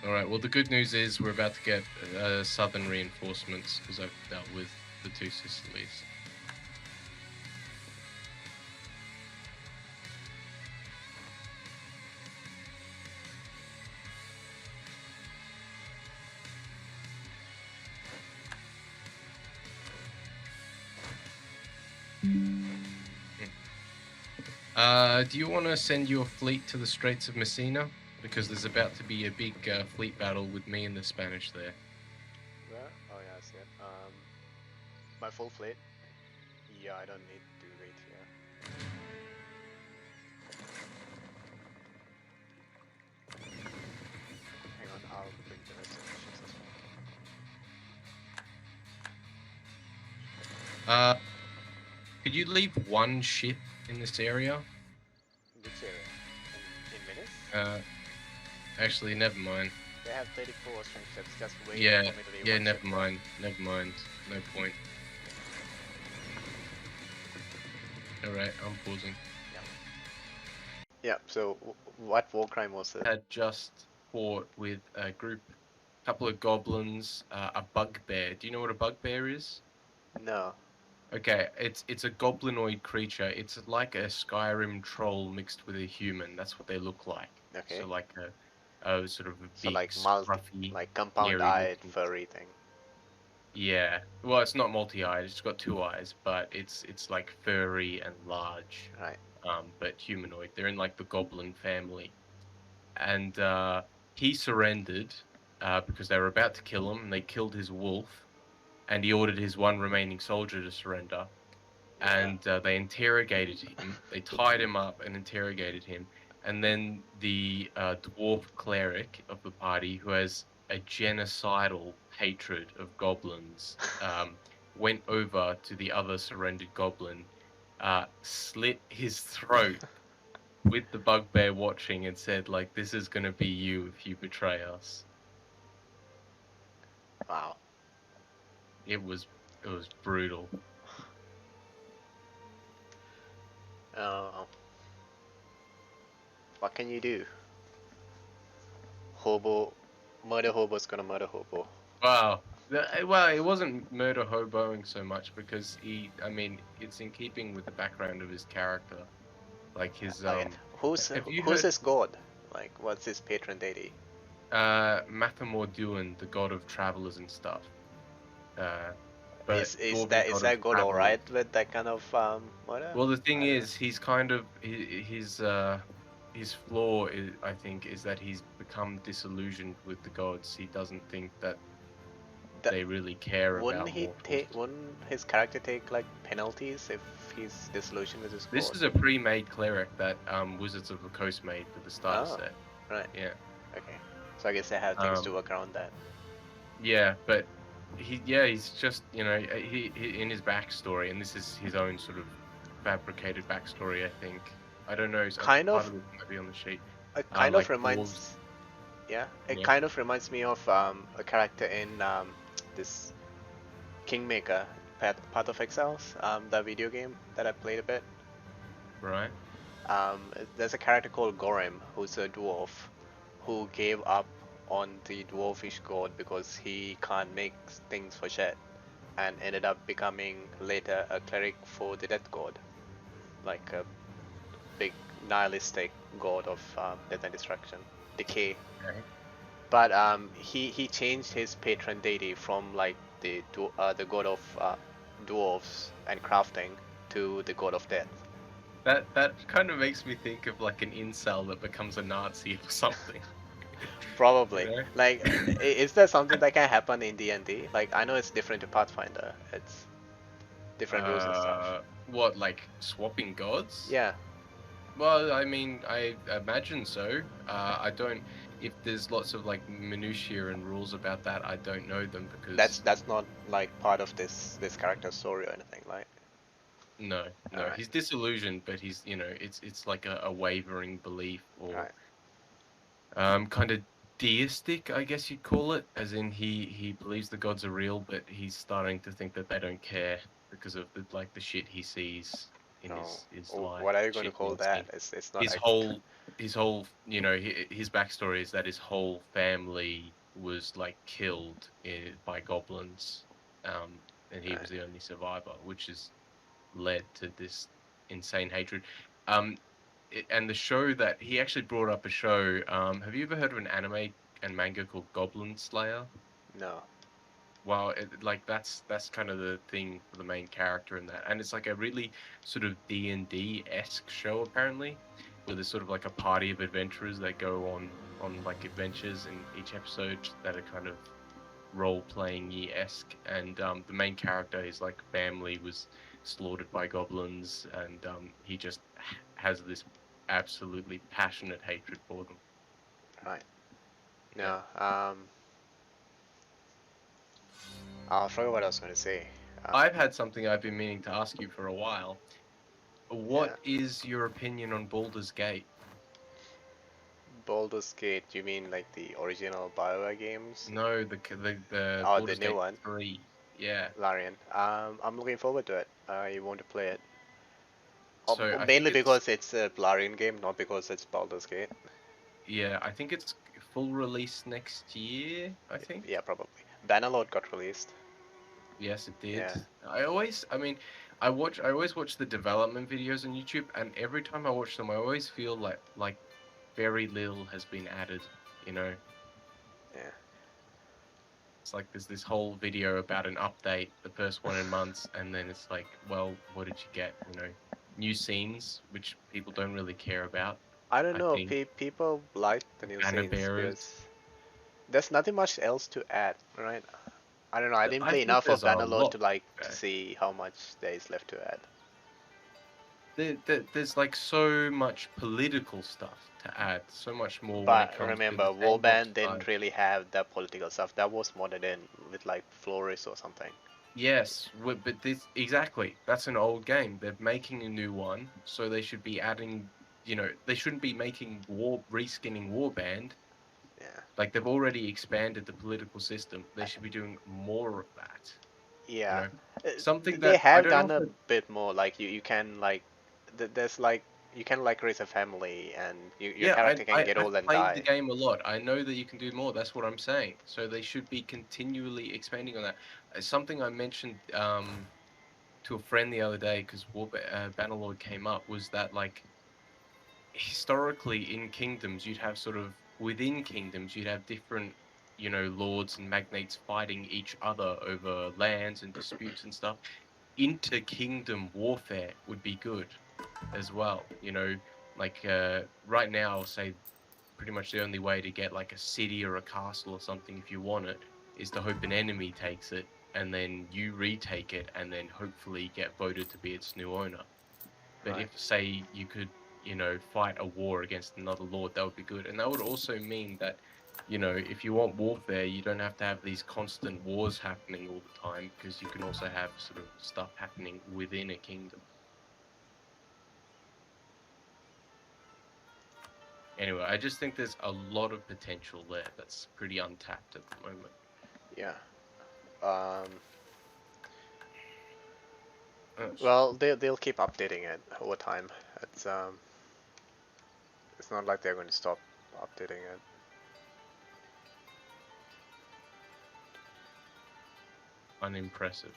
[SPEAKER 1] Alright, well the good news is we're about to get southern reinforcements because I've dealt with the 2 Sicilies. Do you want to send your fleet to the Straits of Messina? Because there's about to be a big fleet battle with me and the Spanish there.
[SPEAKER 2] Where? Oh yeah, I see it. My full fleet? Yeah, I don't need to wait here. Hang on, I'll bring the rest of the ships as well.
[SPEAKER 1] Could you leave one ship in this area?
[SPEAKER 2] Which area? In Venice?
[SPEAKER 1] Actually, never mind.
[SPEAKER 2] They have 34 strength ships, just wait
[SPEAKER 1] Yeah,
[SPEAKER 2] for me to leave
[SPEAKER 1] yeah,
[SPEAKER 2] one
[SPEAKER 1] never
[SPEAKER 2] ship.
[SPEAKER 1] mind. Never mind. No point. Alright, I'm pausing.
[SPEAKER 2] Yeah, so what war crime was it?
[SPEAKER 1] Had just fought with a couple of goblins, a bugbear. Do you know what a bugbear is?
[SPEAKER 2] No.
[SPEAKER 1] Okay, it's a goblinoid creature. It's like a Skyrim troll mixed with a human. That's what they look like.
[SPEAKER 2] Okay.
[SPEAKER 1] So like a sort of a
[SPEAKER 2] So
[SPEAKER 1] big,
[SPEAKER 2] like
[SPEAKER 1] scruffy,
[SPEAKER 2] like compound-eyed,
[SPEAKER 1] hairy-looking-
[SPEAKER 2] furry thing.
[SPEAKER 1] Yeah. Well, it's not multi-eyed. It's got 2 eyes, but it's like furry and large.
[SPEAKER 2] Right.
[SPEAKER 1] But humanoid. They're in like the goblin family, and he surrendered because they were about to kill him, and they killed his wolf, and he ordered his 1 remaining soldier to surrender, and they interrogated him. They tied him up and interrogated him, and then the dwarf cleric of the party, who has a genocidal hatred of goblins, went over to the other surrendered goblin, slit his throat, with the bugbear watching and said like, "This is gonna be you if you betray us."
[SPEAKER 2] Wow.
[SPEAKER 1] It was brutal.
[SPEAKER 2] Uh, what can you do? Hobo, murder hobo's gonna murder hobo.
[SPEAKER 1] Wow. Well, it wasn't murder hoboing so much because I mean, it's in keeping with the background of his character. Like his
[SPEAKER 2] Okay,
[SPEAKER 1] have you
[SPEAKER 2] who's
[SPEAKER 1] heard
[SPEAKER 2] his god? Like, what's his patron deity?
[SPEAKER 1] Mathamorduan, the god of travelers and stuff. Uh, but
[SPEAKER 2] Is
[SPEAKER 1] dwarven
[SPEAKER 2] is
[SPEAKER 1] god of
[SPEAKER 2] that god
[SPEAKER 1] travelers.
[SPEAKER 2] alright with that kind of murder?
[SPEAKER 1] Well, the thing
[SPEAKER 2] I don't know.
[SPEAKER 1] is, he's kind of his flaw is, I think, is that he's become disillusioned with the gods. He doesn't think that
[SPEAKER 2] That
[SPEAKER 1] they really care about mortals.
[SPEAKER 2] wouldn't his character take like penalties if he's disillusioned with his
[SPEAKER 1] This
[SPEAKER 2] god?
[SPEAKER 1] is a pre-made cleric that Wizards of the Coast made for the starter
[SPEAKER 2] Oh,
[SPEAKER 1] set.
[SPEAKER 2] right.
[SPEAKER 1] Yeah.
[SPEAKER 2] Okay. So I guess they have things to work around that.
[SPEAKER 1] Yeah, but he's just, you know, he in his backstory, and this is his own sort of fabricated backstory, I think. I don't know,
[SPEAKER 2] Kind
[SPEAKER 1] part
[SPEAKER 2] of,
[SPEAKER 1] of it might be on the sheet.
[SPEAKER 2] it kind of
[SPEAKER 1] Like dwarves.
[SPEAKER 2] reminds, yeah, it
[SPEAKER 1] Yeah,
[SPEAKER 2] kind of reminds me of a character in this Kingmaker, Path of Exiles, the video game that I played a bit.
[SPEAKER 1] right.
[SPEAKER 2] There's a character called Gorem who's a dwarf who gave up on the dwarfish god because he can't make things for shit and ended up becoming later a cleric for the death god, like a big nihilistic god of death and destruction, decay.
[SPEAKER 1] Okay.
[SPEAKER 2] But he changed his patron deity from like the god of dwarves and crafting to the god of death.
[SPEAKER 1] That kind of makes me think of like an incel that becomes a Nazi or something.
[SPEAKER 2] Probably.
[SPEAKER 1] You know?
[SPEAKER 2] Like, is there something that can happen in D&D? Like, I know it's different to Pathfinder. It's different rules and stuff.
[SPEAKER 1] What, like swapping gods?
[SPEAKER 2] Yeah,
[SPEAKER 1] Well, I mean, I imagine so. I don't. If there's lots of like minutiae and rules about that, I don't know them because
[SPEAKER 2] that's not like part of this character's story or anything. Like,
[SPEAKER 1] no,
[SPEAKER 2] all
[SPEAKER 1] no,
[SPEAKER 2] right,
[SPEAKER 1] he's disillusioned, but he's, you know, it's like a wavering belief
[SPEAKER 2] all
[SPEAKER 1] or
[SPEAKER 2] right,
[SPEAKER 1] kind of deistic, I guess you'd call it, as in he believes the gods are real, but he's starting to think that they don't care because of the shit he sees in
[SPEAKER 2] no.
[SPEAKER 1] his life,
[SPEAKER 2] What are you going to
[SPEAKER 1] shit he
[SPEAKER 2] call
[SPEAKER 1] has
[SPEAKER 2] that?
[SPEAKER 1] seen.
[SPEAKER 2] It's not
[SPEAKER 1] His
[SPEAKER 2] actually.
[SPEAKER 1] whole, you know, his backstory is that his whole family was like killed by goblins, and he
[SPEAKER 2] Right.
[SPEAKER 1] was the only survivor, which has led to this insane hatred. Um, and the show that he actually brought up a show. Have you ever heard of an anime and manga called Goblin Slayer?
[SPEAKER 2] No.
[SPEAKER 1] Well, like that's kind of the thing for the main character in that, and it's like a really sort of D&D-esque show apparently, where there's sort of like a party of adventurers that go on like adventures in each episode that are kind of role-playing esque, and the main character, his like family was slaughtered by goblins, and he just has this absolutely passionate hatred for them.
[SPEAKER 2] Right.
[SPEAKER 1] Yeah.
[SPEAKER 2] No. I forgot what I was going to say.
[SPEAKER 1] I've had something I've been meaning to ask you for a while.
[SPEAKER 2] Yeah.
[SPEAKER 1] What is your opinion on Baldur's Gate?
[SPEAKER 2] Baldur's Gate. You mean like the original BioWare games?
[SPEAKER 1] No, the
[SPEAKER 2] Oh, the
[SPEAKER 1] Baldur's
[SPEAKER 2] new
[SPEAKER 1] Gate
[SPEAKER 2] one,
[SPEAKER 1] 3. Yeah.
[SPEAKER 2] Larian. I'm looking forward to it. I want to play it.
[SPEAKER 1] So I think
[SPEAKER 2] Mainly
[SPEAKER 1] it's
[SPEAKER 2] because it's a Larian game, not because it's Baldur's Gate.
[SPEAKER 1] yeah, I think it's full release next year, I think.
[SPEAKER 2] Yeah, probably. Bannerlord got released.
[SPEAKER 1] Yes, it did.
[SPEAKER 2] Yeah.
[SPEAKER 1] I mean, I always watch the development videos on YouTube, and every time I watch them, I always feel like very little has been added, you know?
[SPEAKER 2] Yeah.
[SPEAKER 1] It's like there's this whole video about an update, the first one in months, and then it's like, well, what did you get? You know, new scenes, which people don't really care about,
[SPEAKER 2] I don't
[SPEAKER 1] I
[SPEAKER 2] know.
[SPEAKER 1] think.
[SPEAKER 2] People like the new
[SPEAKER 1] Banner
[SPEAKER 2] scenes
[SPEAKER 1] bearers.
[SPEAKER 2] because there's nothing much else to add, right? I don't know. I didn't
[SPEAKER 1] I
[SPEAKER 2] play
[SPEAKER 1] think
[SPEAKER 2] enough of
[SPEAKER 1] there's a
[SPEAKER 2] Bannerlord
[SPEAKER 1] lot
[SPEAKER 2] to like
[SPEAKER 1] to
[SPEAKER 2] to
[SPEAKER 1] add.
[SPEAKER 2] see how much there is left to add.
[SPEAKER 1] There's like so much political stuff to add, so much more when it
[SPEAKER 2] But
[SPEAKER 1] comes to
[SPEAKER 2] remember,
[SPEAKER 1] the sandbox
[SPEAKER 2] Warband didn't
[SPEAKER 1] side.
[SPEAKER 2] really have that political stuff. That was modded in with like Floris or something.
[SPEAKER 1] Yes, but this exactly. That's an old game. They're making a new one, so they should be adding you know, they shouldn't be making reskinning warband.
[SPEAKER 2] Yeah.
[SPEAKER 1] Like they've already expanded the political system. They should be doing more of that. You
[SPEAKER 2] Yeah.
[SPEAKER 1] know,
[SPEAKER 2] Uh,
[SPEAKER 1] something
[SPEAKER 2] They
[SPEAKER 1] that I
[SPEAKER 2] have
[SPEAKER 1] don't know
[SPEAKER 2] done
[SPEAKER 1] if
[SPEAKER 2] a
[SPEAKER 1] it,
[SPEAKER 2] bit more. Like you can like there's like you can like raise a family and your
[SPEAKER 1] yeah,
[SPEAKER 2] character can get
[SPEAKER 1] I've
[SPEAKER 2] old and
[SPEAKER 1] played the
[SPEAKER 2] die.
[SPEAKER 1] game a lot. I know that you can do more. That's what I'm saying. So they should be continually expanding on that. Something I mentioned to a friend the other day because Bannerlord came up was that like historically in kingdoms you'd have sort of within kingdoms you'd have different, you know, lords and magnates fighting each other over lands and disputes and stuff. Inter kingdom warfare would be good as well, you know, like right now I'll say pretty much the only way to get like a city or a castle or something if you want it is to hope an enemy takes it and then you retake it and then hopefully get voted to be its new owner. But
[SPEAKER 2] Right.
[SPEAKER 1] if, say, you could, you know, fight a war against another lord, that would be good. And that would also mean that, you know, if you want warfare, you don't have to have these constant wars happening all the time because you can also have sort of stuff happening within a kingdom. Anyway, I just think there's a lot of potential there that's pretty untapped at the moment.
[SPEAKER 2] Yeah. Um.
[SPEAKER 1] That's
[SPEAKER 2] Well, they'll keep updating it over time. It's not like they're going to stop updating it.
[SPEAKER 1] unimpressive.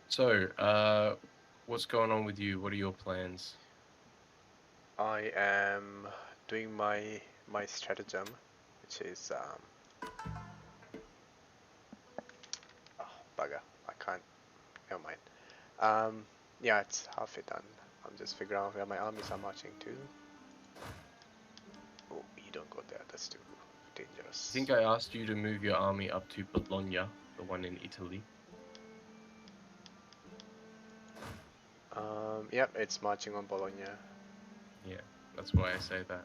[SPEAKER 1] So, what's going on with you? What are your plans?
[SPEAKER 2] I am doing my stratagem, which is oh, bugger. I can't. Never mind. Yeah, it's halfway done. I'm just figuring out where my armies are marching to. Oh, you don't go there. That's too
[SPEAKER 1] I
[SPEAKER 2] dangerous.
[SPEAKER 1] think I asked you to move your army up to Bologna, the one in Italy.
[SPEAKER 2] Yep, it's marching on Bologna.
[SPEAKER 1] Yeah, that's why I say that.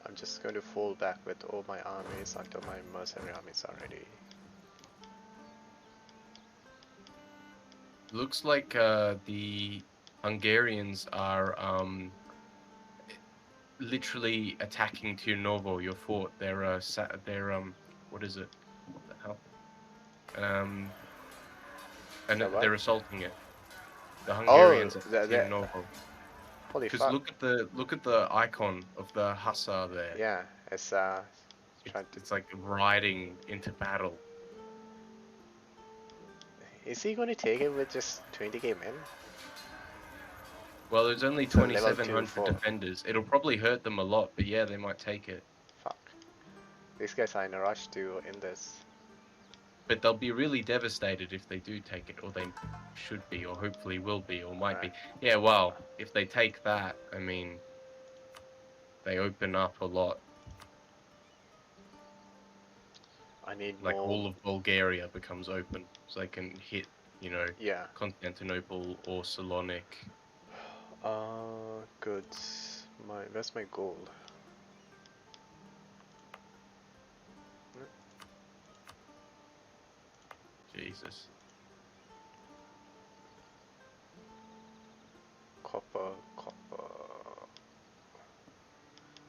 [SPEAKER 2] I'm just going to fall back with all my armies until my mercenary armies are ready.
[SPEAKER 1] Looks like the Hungarians are literally attacking Tirnovo, your fort. They're what is it? What the hell? Um, and
[SPEAKER 2] So what?
[SPEAKER 1] they're assaulting it. The
[SPEAKER 2] Oh,
[SPEAKER 1] Hungarians at
[SPEAKER 2] the
[SPEAKER 1] Tirnovo.
[SPEAKER 2] holy
[SPEAKER 1] Because
[SPEAKER 2] fuck!
[SPEAKER 1] look at the icon of the hussar there.
[SPEAKER 2] Yeah, it's
[SPEAKER 1] It's
[SPEAKER 2] trying to.
[SPEAKER 1] it's like riding into battle.
[SPEAKER 2] Is he going to take it with just 20k men?
[SPEAKER 1] Well, there's only
[SPEAKER 2] It's a level 2
[SPEAKER 1] 2,700
[SPEAKER 2] 4.
[SPEAKER 1] defenders. It'll probably hurt them a lot, but yeah, they might take it.
[SPEAKER 2] Fuck. These guys are in a rush to end this.
[SPEAKER 1] But they'll be really devastated if they do take it, or they should be, or hopefully will be, or might
[SPEAKER 2] Alright.
[SPEAKER 1] be. Yeah, well, if they take that, I mean, they open up a lot.
[SPEAKER 2] I need
[SPEAKER 1] Like
[SPEAKER 2] more.
[SPEAKER 1] all of Bulgaria becomes open, so they can hit, you know,
[SPEAKER 2] Yeah.
[SPEAKER 1] Constantinople or Salonik.
[SPEAKER 2] Good. Where's my gold?
[SPEAKER 1] Jesus.
[SPEAKER 2] Copper, copper.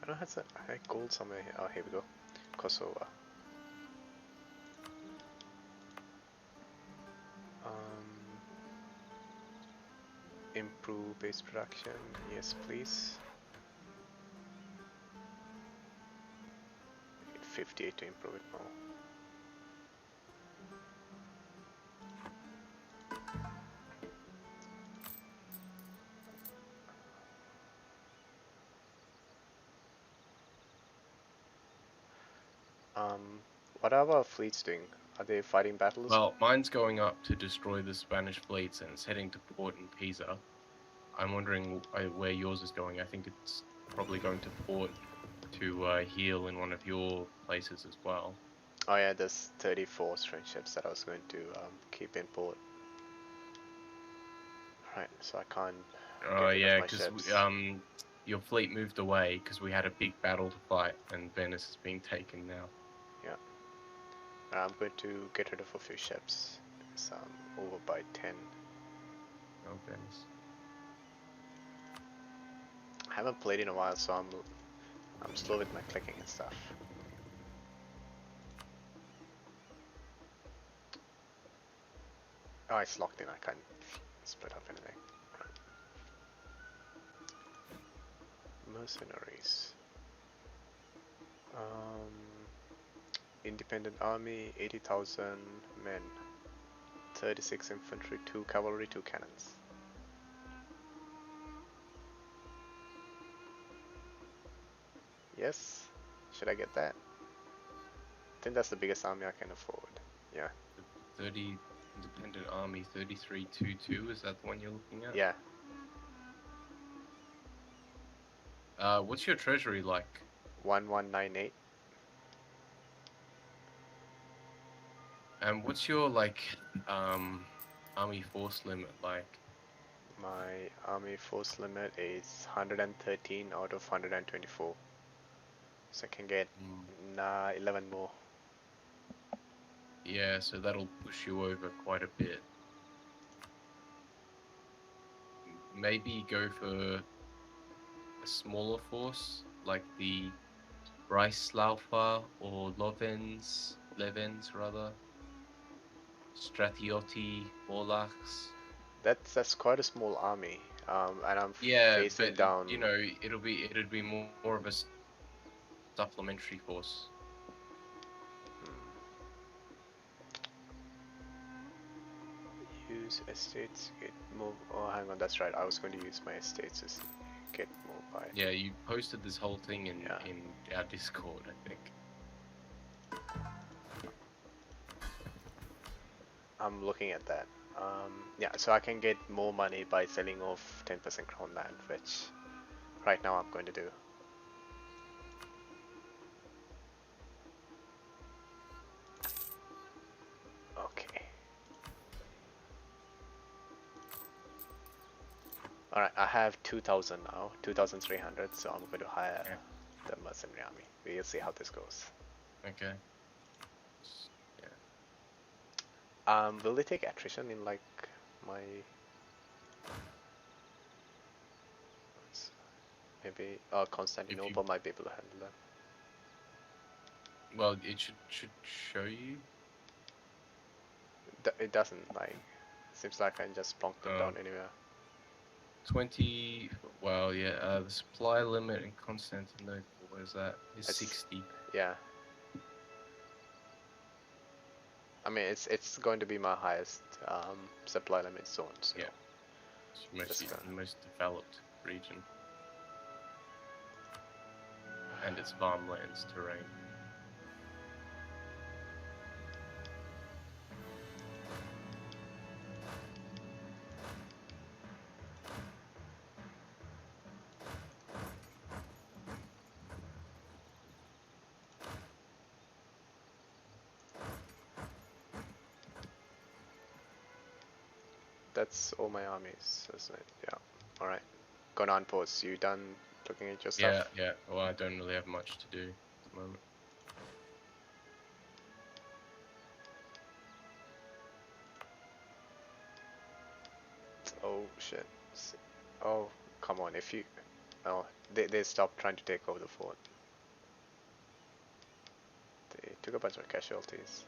[SPEAKER 2] I don't have I had gold somewhere here. Oh, here we go. Kosovo. Um, improve base production. Yes, please. 58 to improve it more. What are our fleets doing? Are they fighting battles?
[SPEAKER 1] Well, mine's going up to destroy the Spanish fleets, and it's heading to port in Pisa. I'm wondering where yours is going. I think it's probably going to port to heal in one of your places as well.
[SPEAKER 2] Oh yeah, there's 34 strange ships that I was going to keep in port. Right, so I can't
[SPEAKER 1] Oh
[SPEAKER 2] get rid of
[SPEAKER 1] yeah,
[SPEAKER 2] my
[SPEAKER 1] because
[SPEAKER 2] ships.
[SPEAKER 1] your fleet moved away because we had a big battle to fight, and Venice is being taken now.
[SPEAKER 2] Yeah. I'm going to get rid of a few ships. So I'm over by 10.
[SPEAKER 1] Oh goodness.
[SPEAKER 2] I haven't played in a while, so I'm slow with my clicking and stuff. Oh, it's locked in. I can't split up anything. Mercenaries. Um, Independent army, 80,000 men. 36 infantry, 2 cavalry, 2 cannons. Yes? Should I get that? I think that's the biggest army I can afford. Yeah.
[SPEAKER 1] 30 independent army 3322. Is that the one you're looking at?
[SPEAKER 2] Yeah.
[SPEAKER 1] What's your treasury like?
[SPEAKER 2] 1198.
[SPEAKER 1] And what's your army force limit like?
[SPEAKER 2] My army force limit is 113 out of 124. So I can get
[SPEAKER 1] Mm,
[SPEAKER 2] 11 more.
[SPEAKER 1] yeah, so that'll push you over quite a bit. Maybe go for a smaller force, like the Reichslaufer or Levens rather, Stratioti, Morlachs.
[SPEAKER 2] That's quite a small army. And I'm
[SPEAKER 1] Yeah,
[SPEAKER 2] facing
[SPEAKER 1] but
[SPEAKER 2] down.
[SPEAKER 1] you know, it'd be more of a supplementary force.
[SPEAKER 2] Hmm, use estates, get move. Oh, hang on, that's right. I was going to use my estates to get more by.
[SPEAKER 1] Yeah, you posted this whole thing
[SPEAKER 2] Yeah,
[SPEAKER 1] in our Discord, I think.
[SPEAKER 2] I'm looking at that. Yeah, so I can get more money by selling off 10% crown land, which right now I'm going to do. Okay. Alright, I have 2,000 now, 2,300, so I'm going to hire
[SPEAKER 1] Yeah.
[SPEAKER 2] the mercenary army. We'll see how this goes.
[SPEAKER 1] Okay. Yeah.
[SPEAKER 2] Will they take attrition in like my... Maybe
[SPEAKER 1] If you
[SPEAKER 2] Constantinople might be able to handle that.
[SPEAKER 1] well, it should show you.
[SPEAKER 2] It doesn't, like, seems like I can just plonk them
[SPEAKER 1] Uh,
[SPEAKER 2] down anywhere.
[SPEAKER 1] 20. Well, yeah. The supply limit in Constantinople, where's that? Is
[SPEAKER 2] It's,
[SPEAKER 1] 60.
[SPEAKER 2] yeah. I mean, it's going to be my highest supply limit zone, so
[SPEAKER 1] Yeah. It's
[SPEAKER 2] just gonna...
[SPEAKER 1] most developed region, and it's farmlands terrain.
[SPEAKER 2] That's all my armies, isn't it? Yeah. Alright. Gone on pause. You done looking at your
[SPEAKER 1] Yeah,
[SPEAKER 2] stuff?
[SPEAKER 1] yeah. Well, I don't really have much to do at the moment.
[SPEAKER 2] Oh shit. Oh, come on. If you... Oh, they stopped trying to take over the fort. They took a bunch of casualties.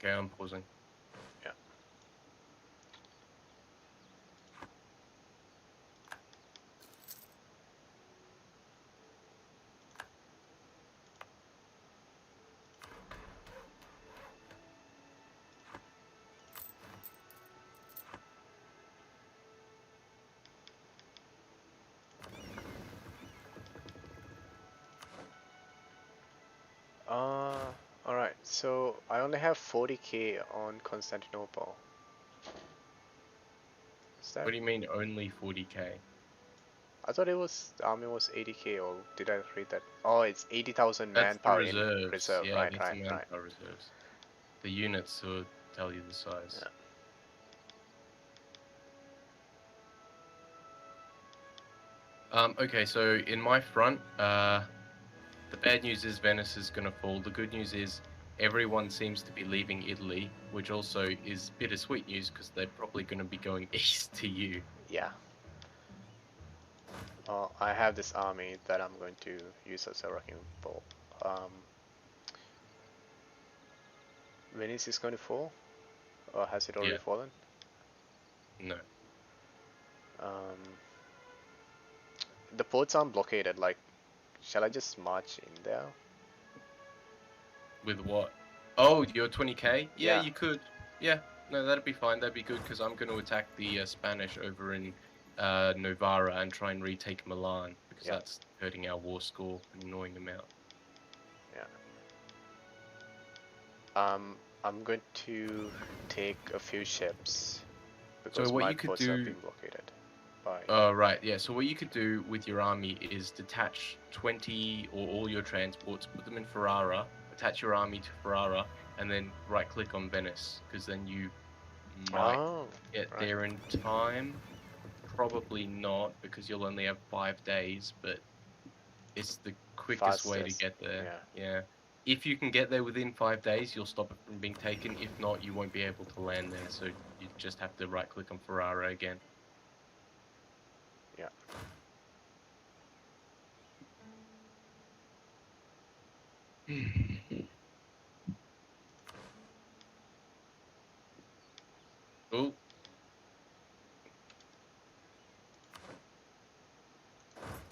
[SPEAKER 1] Okay, I'm pausing.
[SPEAKER 2] Yeah. Alright, so I only have 40k on Constantinople. Is that?
[SPEAKER 1] What do you mean only 40k?
[SPEAKER 2] I thought it was the army was 80k, or did I read that? Oh, it's 80,000
[SPEAKER 1] That's the
[SPEAKER 2] manpower in
[SPEAKER 1] reserves.
[SPEAKER 2] reserve.
[SPEAKER 1] Yeah,
[SPEAKER 2] Right,
[SPEAKER 1] that's the
[SPEAKER 2] right, right.
[SPEAKER 1] manpower reserves. The units will tell you the size.
[SPEAKER 2] Yeah.
[SPEAKER 1] Okay, so in my front, the bad news is Venice is going to fall. The good news is everyone seems to be leaving Italy, which also is bittersweet news because they're probably going to be going east to you.
[SPEAKER 2] Yeah. I have this army that I'm going to use as a wrecking ball. Um, Venice is going to fall, or has it already
[SPEAKER 1] Yeah,
[SPEAKER 2] fallen?
[SPEAKER 1] no.
[SPEAKER 2] Um, the ports aren't blockaded. Like, shall I just march in there?
[SPEAKER 1] With what? Oh, you're 20k? Yeah,
[SPEAKER 2] Yeah,
[SPEAKER 1] you could. Yeah, no, that'd be fine. That'd be good because I'm going to attack the Spanish over in Novara and try and retake Milan because
[SPEAKER 2] yeah,
[SPEAKER 1] that's hurting our war score and annoying them out.
[SPEAKER 2] yeah. I'm going to take a few ships
[SPEAKER 1] So
[SPEAKER 2] because
[SPEAKER 1] what
[SPEAKER 2] my
[SPEAKER 1] you could
[SPEAKER 2] ports are
[SPEAKER 1] do
[SPEAKER 2] being blockaded by.
[SPEAKER 1] Right, yeah. So what you could do with your army is detach 20 or all your transports, put them in Ferrara, attach your army to Ferrara, and then right-click on Venice, because then you might
[SPEAKER 2] Oh,
[SPEAKER 1] get
[SPEAKER 2] right.
[SPEAKER 1] there in time. Probably not, because you'll only have 5 days, but it's the quickest way to
[SPEAKER 2] Fastest.
[SPEAKER 1] get there.
[SPEAKER 2] Yeah,
[SPEAKER 1] Yeah. If you can get there within 5 days, you'll stop it from being taken. If not, you won't be able to land there, so you just have to right-click on Ferrara again.
[SPEAKER 2] yeah.
[SPEAKER 1] Oh,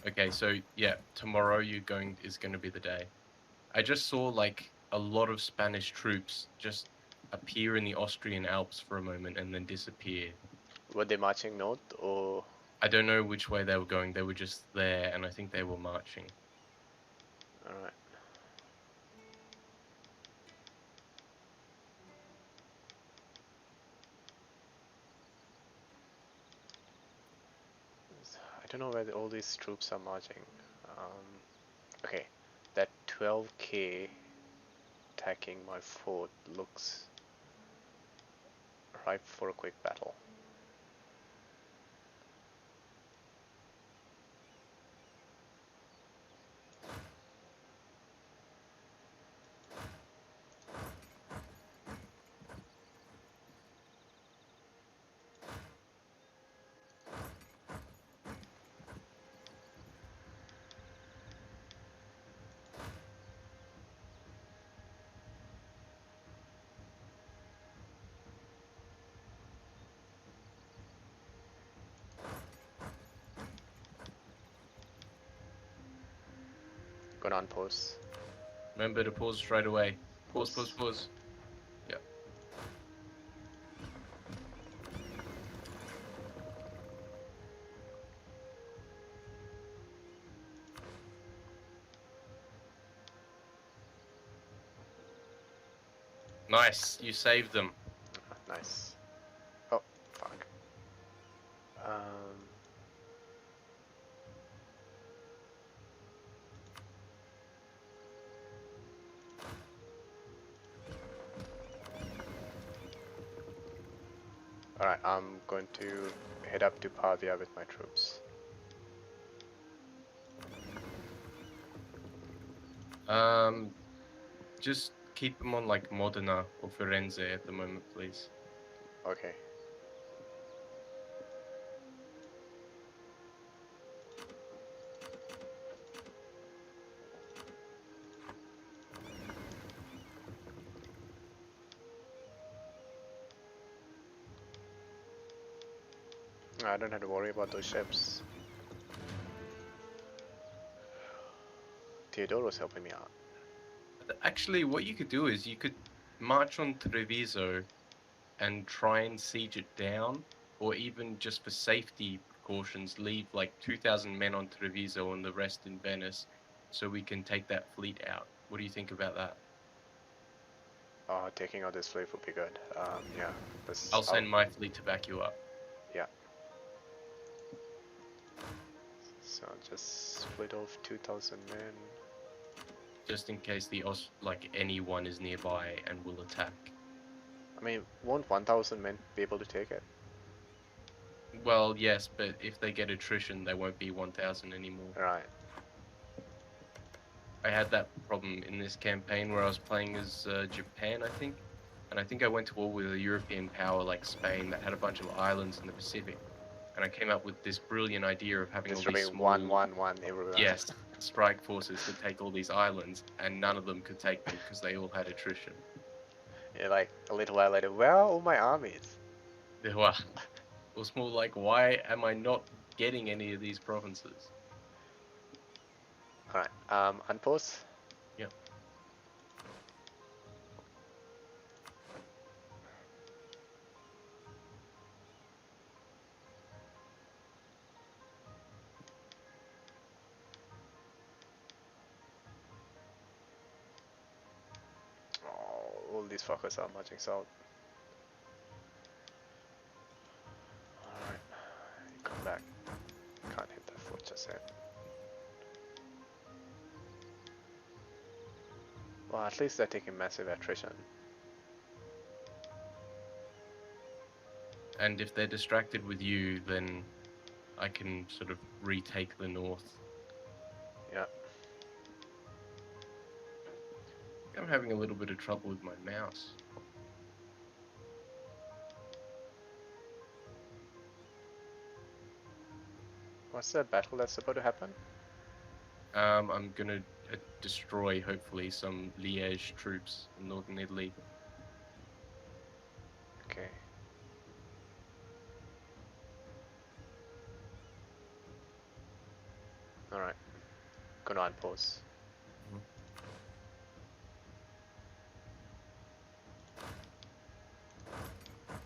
[SPEAKER 1] okay, so yeah, tomorrow is going to be the day. I just saw like a lot of Spanish troops just appear in the Austrian Alps for a moment and then disappear.
[SPEAKER 2] Were they marching north or?
[SPEAKER 1] I don't know which way they were going. They were just there, and I think they were marching.
[SPEAKER 2] All right. I don't know where all these troops are marching. Okay, that 12k attacking my fort looks ripe for a quick battle. Gonna unpause.
[SPEAKER 1] Remember to pause straight away. Pause, pause,
[SPEAKER 2] Pause.
[SPEAKER 1] pause. Yeah. Nice. You saved them.
[SPEAKER 2] Nice. Oh, fuck. Um, Alright, I'm going to head up to Pavia with my troops.
[SPEAKER 1] Um, just keep them on like Modena or Firenze at the moment, please.
[SPEAKER 2] Okay. I don't have to worry about those ships. Theodoro's helping me out.
[SPEAKER 1] Actually, what you could do is you could march on Treviso and try and siege it down, or even just for safety precautions, leave like 2,000 men on Treviso and the rest in Venice, so we can take that fleet out. What do you think about that?
[SPEAKER 2] Taking out this fleet would be good. Yeah.
[SPEAKER 1] I'll send my fleet to back you up,
[SPEAKER 2] Yeah. So just split off 2,000 men.
[SPEAKER 1] just in case like anyone is nearby and will attack.
[SPEAKER 2] I mean, won't 1,000 men be able to take it?
[SPEAKER 1] Well, yes, but if they get attrition, they won't be 1,000 anymore.
[SPEAKER 2] Right.
[SPEAKER 1] I had that problem in this campaign where I was playing as Japan, I think. And I think I went to war with a European power like Spain that had a bunch of islands in the Pacific. And I came up with this brilliant idea of having all these small...
[SPEAKER 2] 1-1-1 everywhere.
[SPEAKER 1] Yes, strike forces to take all these islands, and none of them could take them because they all had attrition.
[SPEAKER 2] Yeah, like a little while later, where are all my armies?
[SPEAKER 1] Well, it was more like, why am I not getting any of these provinces?
[SPEAKER 2] Alright, unpause.
[SPEAKER 1] Yep.
[SPEAKER 2] Oh, all these fuckers are marching south. Alright, come back. Can't hit that fort just yet. Well, at least they're taking massive attrition.
[SPEAKER 1] And if they're distracted with you, then I can sort of retake the north.
[SPEAKER 2] Yeah.
[SPEAKER 1] I'm having a little bit of trouble with my mouse.
[SPEAKER 2] What's that battle that's about to happen?
[SPEAKER 1] I'm gonna destroy, hopefully, some Liège troops in northern Italy.
[SPEAKER 2] Okay. Alright. Gonna unpause.
[SPEAKER 1] Mhm.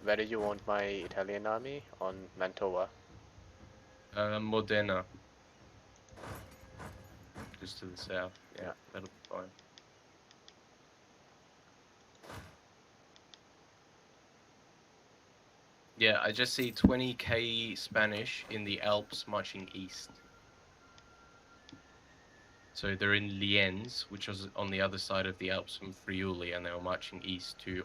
[SPEAKER 2] Where did you want my Italian army? On Mantova.
[SPEAKER 1] Modena. Just to the south. Yeah,
[SPEAKER 2] Yeah.
[SPEAKER 1] that'll be fine. Yeah, I just see 20k Spanish in the Alps marching east. So they're in Lienz, which is on the other side of the Alps from Friuli, and they were marching east to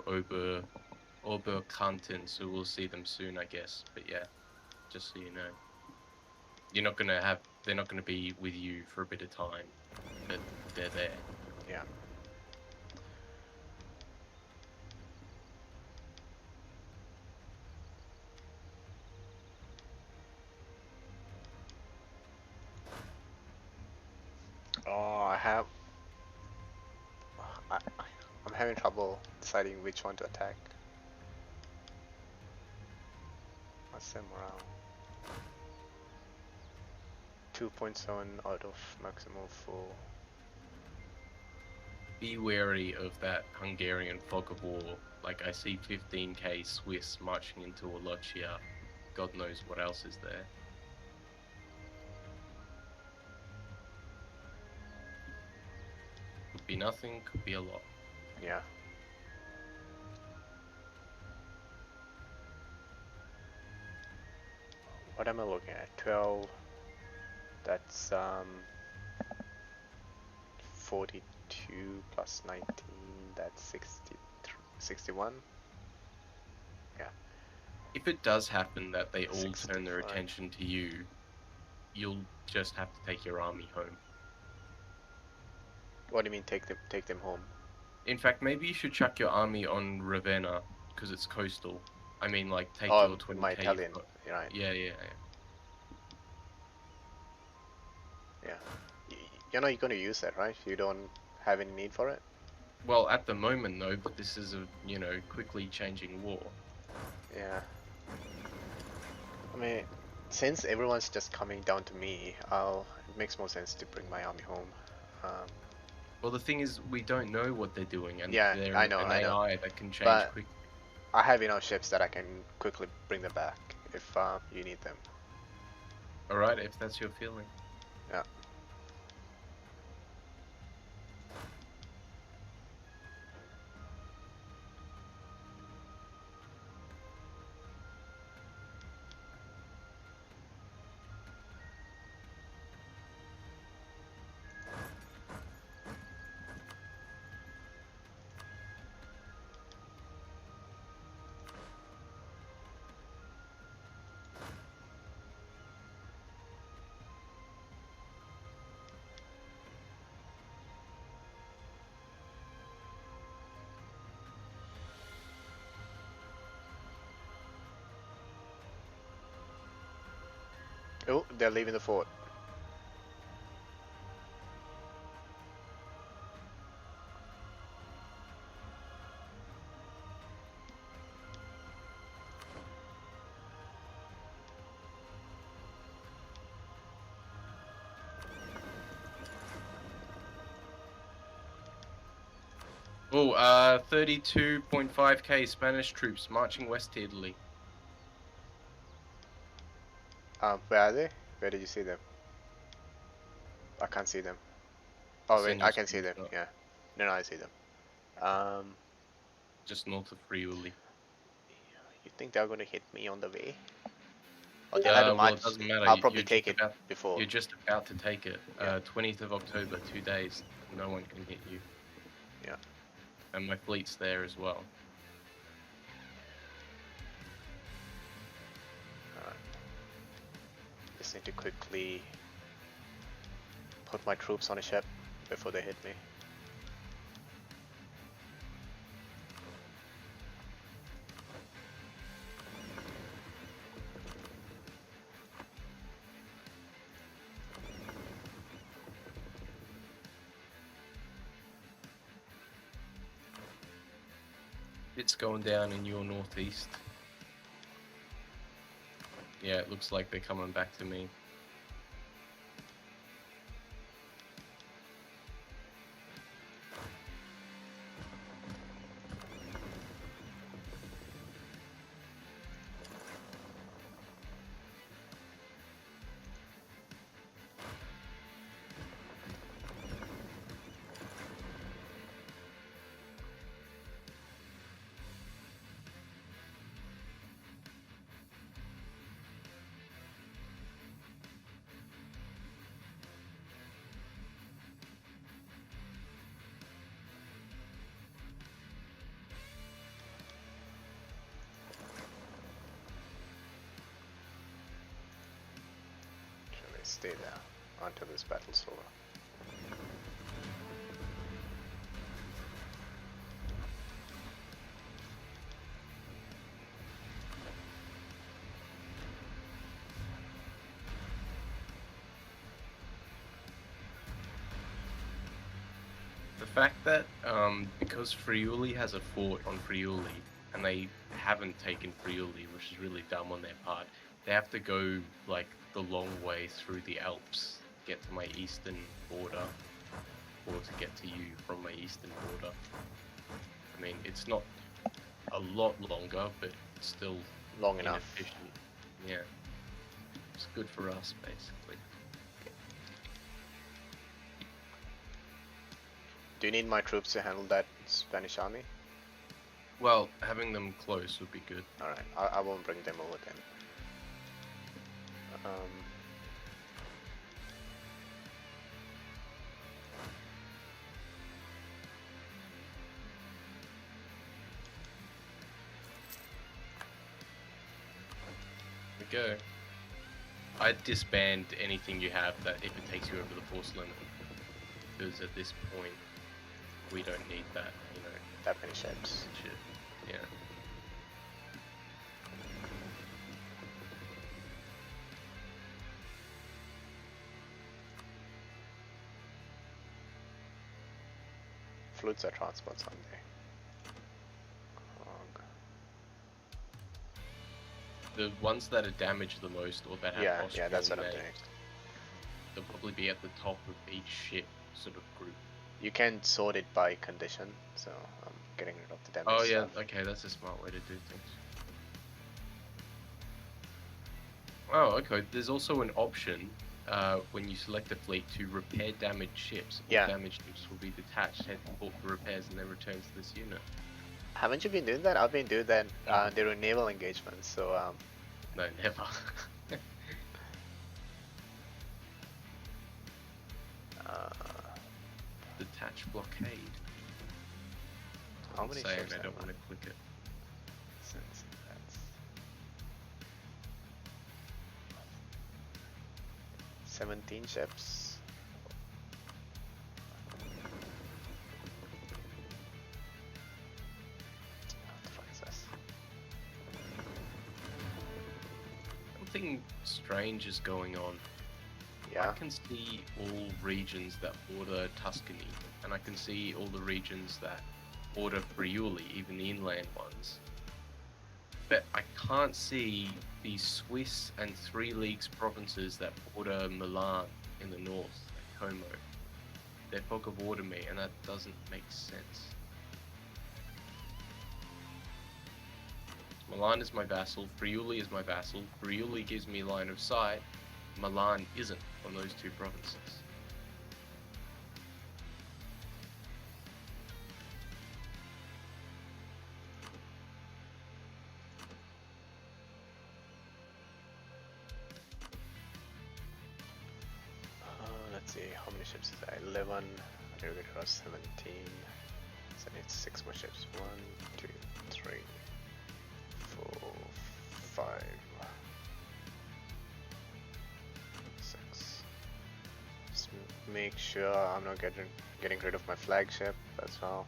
[SPEAKER 1] Oberkanten, so we'll see them soon, I guess. But yeah, just so you know. They're not gonna be with you for a bit of time, but they're there.
[SPEAKER 2] Yeah. Oh, I'm having trouble deciding which one to attack. What's their morale? 2.7 out of maximum 4.
[SPEAKER 1] Be wary of that Hungarian fog of war. Like, I see 15k Swiss marching into Wallachia. God knows what else is there. Could be nothing, could be a lot.
[SPEAKER 2] Yeah. What am I looking at? 12. That's 42 plus 19. That's 61. Yeah.
[SPEAKER 1] If it does happen that they all turn their
[SPEAKER 2] 65.
[SPEAKER 1] attention to you, you'll just have to take your army home.
[SPEAKER 2] What do you mean take them home?
[SPEAKER 1] In fact, maybe you should chuck your army on Ravenna, because it's coastal. I mean, like, take your 20k.
[SPEAKER 2] My Italian. Right.
[SPEAKER 1] Yeah.
[SPEAKER 2] Yeah. You're not gonna use that, right? You don't have any need for it?
[SPEAKER 1] Well, at the moment, no, but this is a, quickly changing war.
[SPEAKER 2] Yeah. I mean, Since everyone's just coming down to me, it makes more sense to bring my army home. Um,
[SPEAKER 1] Well, the thing is, we don't know what they're doing, and
[SPEAKER 2] yeah,
[SPEAKER 1] they're
[SPEAKER 2] I know,
[SPEAKER 1] an
[SPEAKER 2] I know.
[SPEAKER 1] AI that can change
[SPEAKER 2] But
[SPEAKER 1] quick.
[SPEAKER 2] I have enough ships that I can quickly bring them back if you need them.
[SPEAKER 1] All right, if that's your feeling.
[SPEAKER 2] Yeah. Oh, they're leaving the fort.
[SPEAKER 1] Oh, 32.5k Spanish troops marching west to Italy.
[SPEAKER 2] Where are they? Where did you see them? I can't see them. Oh wait,
[SPEAKER 1] Send you
[SPEAKER 2] I
[SPEAKER 1] a
[SPEAKER 2] can see them.
[SPEAKER 1] screenshot.
[SPEAKER 2] Yeah. No, I see them. Um,
[SPEAKER 1] Just north of Friuli.
[SPEAKER 2] you think they're gonna hit me on the way? Oh, they'll have to
[SPEAKER 1] Well,
[SPEAKER 2] march.
[SPEAKER 1] it doesn't matter.
[SPEAKER 2] I'll probably
[SPEAKER 1] You're
[SPEAKER 2] take
[SPEAKER 1] just
[SPEAKER 2] it
[SPEAKER 1] about
[SPEAKER 2] before.
[SPEAKER 1] you're just about to take it.
[SPEAKER 2] Yeah.
[SPEAKER 1] 20th of October, 2 days. No one can hit you.
[SPEAKER 2] Yeah.
[SPEAKER 1] And my fleet's there as well.
[SPEAKER 2] Alright. Just need to quickly put my troops on a ship before they hit me.
[SPEAKER 1] It's going down in your northeast. Yeah, it looks like they're coming back to me.
[SPEAKER 2] Should we stay there until this battle's over?
[SPEAKER 1] The fact that because Friuli has a fort on Friuli and they haven't taken Friuli, which is really dumb on their part, they have to go like the long way through the Alps, get to my eastern border, or to get to you from my eastern border. I mean, it's not a lot longer, but it's still
[SPEAKER 2] Long enough.
[SPEAKER 1] inefficient. Yeah, it's good for us basically.
[SPEAKER 2] Do you need my troops to handle that Spanish army?
[SPEAKER 1] Well, having them close would be good.
[SPEAKER 2] Alright, I won't bring them over then.
[SPEAKER 1] We go. I'd disband anything you have that if it takes you over the force limit, because at this point we don't need that, you know,
[SPEAKER 2] That many ships.
[SPEAKER 1] shit. Yeah.
[SPEAKER 2] Flutes are transport someday. Cog.
[SPEAKER 1] the ones that are damaged the most or that have
[SPEAKER 2] Yeah, that's what
[SPEAKER 1] Austrian
[SPEAKER 2] I'm doing.
[SPEAKER 1] names, they'll probably be at the top of each ship sort of group.
[SPEAKER 2] You can sort it by condition, so I'm getting rid of the damaged
[SPEAKER 1] Oh yeah,
[SPEAKER 2] stuff.
[SPEAKER 1] okay, that's a smart way to do things. Oh, okay. There's also an option when you select a fleet to repair damaged ships. All
[SPEAKER 2] Yeah.
[SPEAKER 1] damaged ships will be detached, head to port for repairs, and then returned to this unit.
[SPEAKER 2] Haven't you been doing that? I've been doing that
[SPEAKER 1] No,
[SPEAKER 2] during naval engagements, so
[SPEAKER 1] no, never.
[SPEAKER 2] uh,
[SPEAKER 1] Detach blockade.
[SPEAKER 2] how
[SPEAKER 1] I'm
[SPEAKER 2] many
[SPEAKER 1] saying
[SPEAKER 2] ships
[SPEAKER 1] I
[SPEAKER 2] have
[SPEAKER 1] don't
[SPEAKER 2] I?
[SPEAKER 1] want to click it.
[SPEAKER 2] Since that's 17 ships. What the fuck is this?
[SPEAKER 1] Something strange is going on.
[SPEAKER 2] Yeah.
[SPEAKER 1] I can see all regions that border Tuscany, and I can see all the regions that border Friuli, even the inland ones. But I can't see the Swiss and Three Leagues provinces that border Milan in the north, like Como. They fog of war to me, and that doesn't make sense. Milan is my vassal, Friuli is my vassal. Friuli gives me line of sight. Milan isn't from those two provinces.
[SPEAKER 2] Let's see, how many ships is that? 11. I need to get across 17. So I need 6 more ships. 1, 2, 3, 4, 5, 6. Just make sure I'm not getting rid of my flagship. That's all.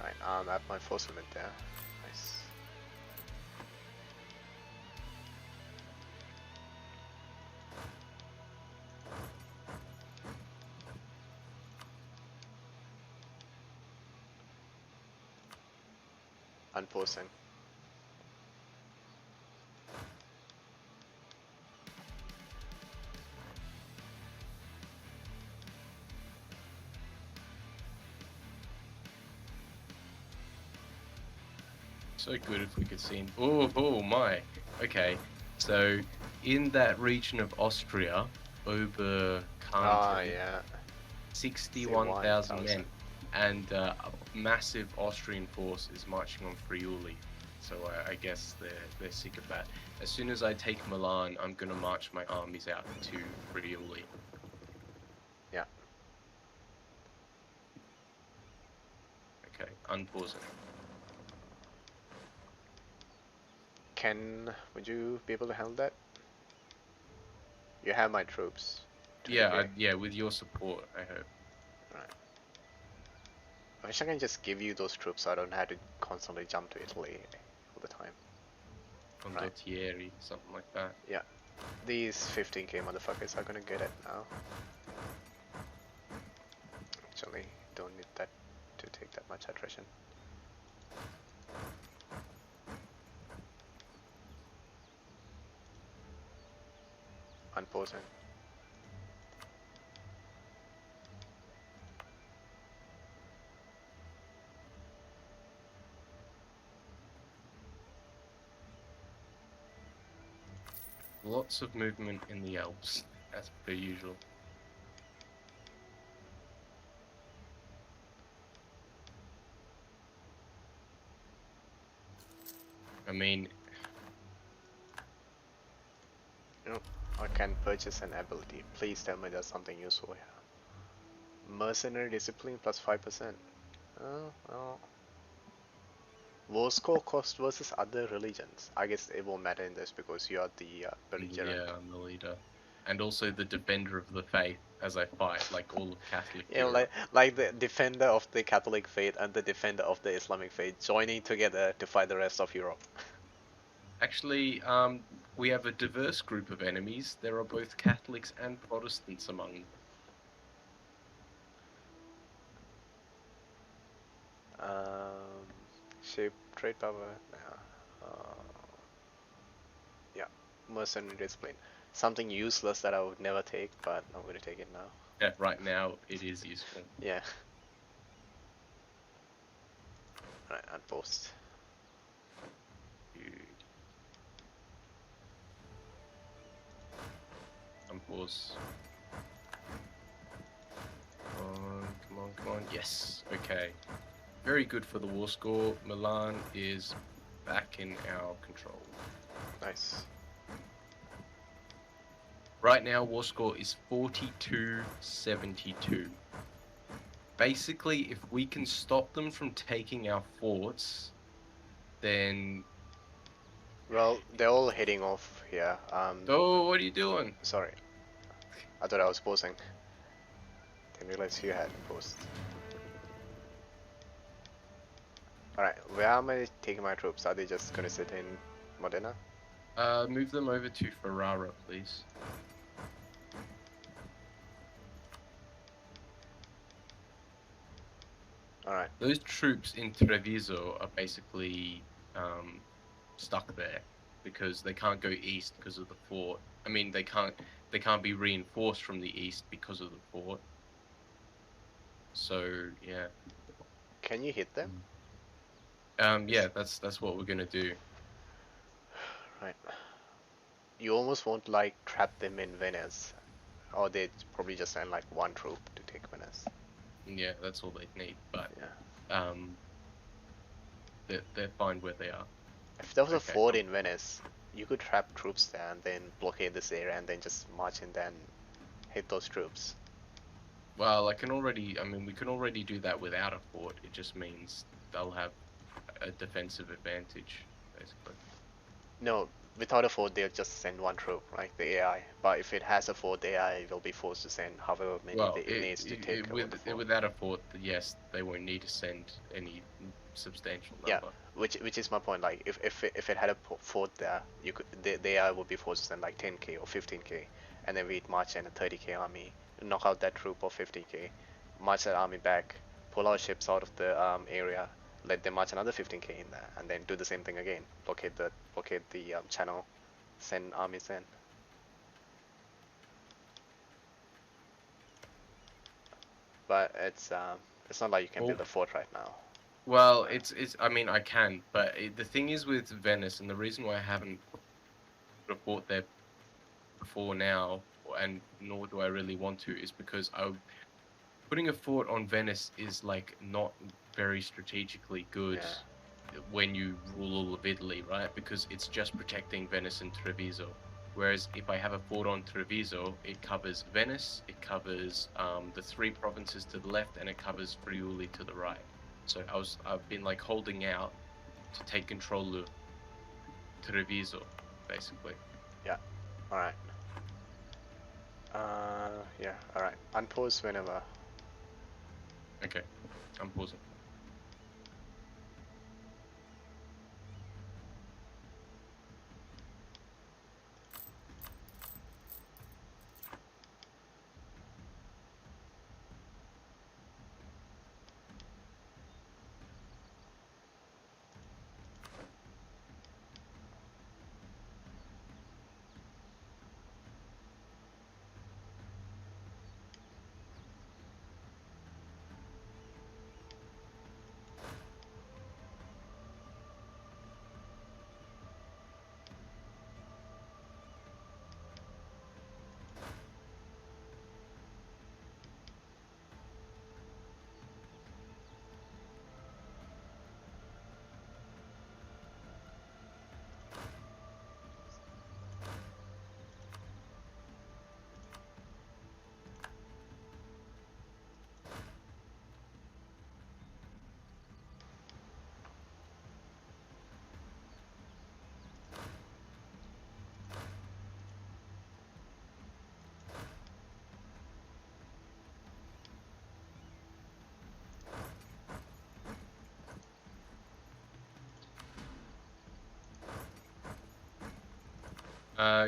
[SPEAKER 2] Right, I'm at my force limit there. Nice. Unposting.
[SPEAKER 1] So good if we could see him. Oh my. Okay. So in that region of Austria, Oberkampf,
[SPEAKER 2] Ah, yeah.
[SPEAKER 1] 61,000 men, and a massive Austrian force is marching on Friuli. So I guess they're sick of that. As soon as I take Milan, I'm gonna march my armies out to Friuli.
[SPEAKER 2] Yeah.
[SPEAKER 1] Okay, unpausing.
[SPEAKER 2] Would you be able to handle that? You have my troops.
[SPEAKER 1] Yeah, yeah. With your support, I hope.
[SPEAKER 2] Right. I wish I can just give you those troops so I don't have to constantly jump to Italy all the time.
[SPEAKER 1] Condottieri, something like that.
[SPEAKER 2] Yeah. These 15k motherfuckers are gonna get it now. Actually, don't need that to take that much attrition. Unpausing.
[SPEAKER 1] Lots of movement in the Alps, as per usual. I mean,
[SPEAKER 2] Nope. I can purchase an ability. Please tell me there's something useful here. Mercenary discipline plus 5%. Oh, well. War score cost versus other religions. I guess it won't matter in this because you are the belligerent.
[SPEAKER 1] yeah, I'm the leader. And also the defender of the faith as I fight, like all of Catholic
[SPEAKER 2] You know,
[SPEAKER 1] Europe.
[SPEAKER 2] like the defender of the Catholic faith and the defender of the Islamic faith joining together to fight the rest of Europe.
[SPEAKER 1] Actually, We have a diverse group of enemies. There are both Catholics and Protestants among them.
[SPEAKER 2] Um, shape trade power. Yeah, mercenary discipline. Something useless that I would never take, but I'm going to take it now.
[SPEAKER 1] Yeah, right now it is useful.
[SPEAKER 2] Yeah. Alright, unpost.
[SPEAKER 1] Dude. Unpause. Come on, come on. Yes. Okay. Very good for the war score. Milan is back in our control.
[SPEAKER 2] Nice.
[SPEAKER 1] Right now, war score is 42-72. Basically, if we can stop them from taking our forts, then...
[SPEAKER 2] Well, they're all heading off here.
[SPEAKER 1] Oh, what are you doing?
[SPEAKER 2] Sorry. I thought I was posing. Didn't realize you had post. Alright, where am I taking my troops? Are they just gonna sit in Modena?
[SPEAKER 1] Move them over to Ferrara, please.
[SPEAKER 2] Alright.
[SPEAKER 1] Those troops in Treviso are basically stuck there because they can't go east because of the fort. I mean, they can't be reinforced from the east because of the fort. So yeah.
[SPEAKER 2] Can you hit them?
[SPEAKER 1] Yeah, that's what we're gonna do.
[SPEAKER 2] Right. You almost won't like trap them in Venice. Or they'd probably just send like one troop to take Venice.
[SPEAKER 1] Yeah, that's all they need. But
[SPEAKER 2] Yeah.
[SPEAKER 1] they're fine where they are.
[SPEAKER 2] If there was a
[SPEAKER 1] Okay.
[SPEAKER 2] fort in Venice, you could trap troops there and then blockade this area and then just march in there and hit those troops.
[SPEAKER 1] Well, I mean, we can already do that without a fort. It just means they'll have a defensive advantage, basically.
[SPEAKER 2] No, without a fort, they'll just send one troop, like the AI. But if it has a fort, the AI will be forced to send however many
[SPEAKER 1] Well,
[SPEAKER 2] it needs to take over the fort.
[SPEAKER 1] without a fort, yes, they won't need to send any substantial
[SPEAKER 2] Yeah,
[SPEAKER 1] number.
[SPEAKER 2] which is my point. Like if it had a fort there, you could the AI would be forced to send like 10k or 15k, and then we'd march in a 30k army, knock out that troop of 50k, march that army back, pull our ships out of the area, let them march another 15k in there, and then do the same thing again. Blockade the channel, send armies in. But it's not like you can
[SPEAKER 1] Well,
[SPEAKER 2] build a fort right now.
[SPEAKER 1] well, I mean, I can, but the thing is with Venice, and the reason why I haven't put a fort there before now, and nor do I really want to, is because putting a fort on Venice is like not very strategically good
[SPEAKER 2] Yeah.
[SPEAKER 1] when you rule all of Italy, right? Because it's just protecting Venice and Treviso. Whereas if I have a fort on Treviso, it covers Venice, it covers the three provinces to the left, and it covers Friuli to the right. So I've been like holding out to take control of Treviso, basically.
[SPEAKER 2] Yeah. All right. Yeah. All right. Unpause whenever.
[SPEAKER 1] Okay, I'm pausing.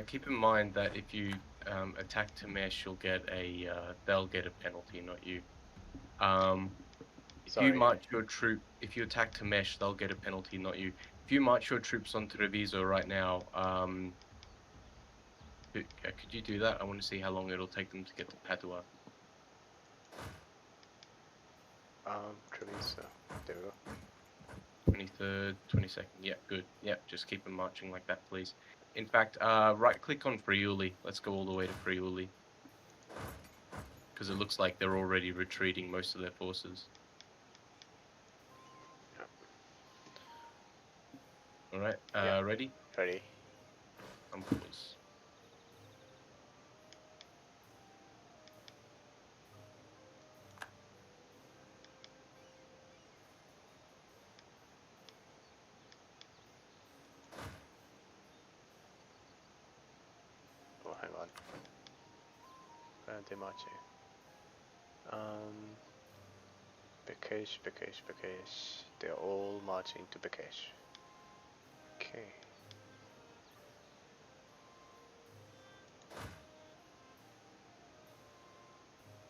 [SPEAKER 1] Keep in mind that if you attack Tamesh, you'll get a they'll get a penalty, not you. Um, if you
[SPEAKER 2] Sorry.
[SPEAKER 1] march your troop, if you attack Tamesh, they'll get a penalty, not you. If you march your troops on Treviso right now, could you do that? I want to see how long it'll take them to get to Padua.
[SPEAKER 2] Treviso. There we go.
[SPEAKER 1] 23rd, 22nd. Yeah, good. Yeah, just keep them marching like that, please. In fact, right click on Friuli. Let's go all the way to Friuli. Because it looks like they're already retreating most of their forces. All right,
[SPEAKER 2] Yeah.
[SPEAKER 1] ready?
[SPEAKER 2] Ready.
[SPEAKER 1] Pause.
[SPEAKER 2] Oh, hang on. Where are they marching? Bekesh. They're all marching to Bekesh. Okay.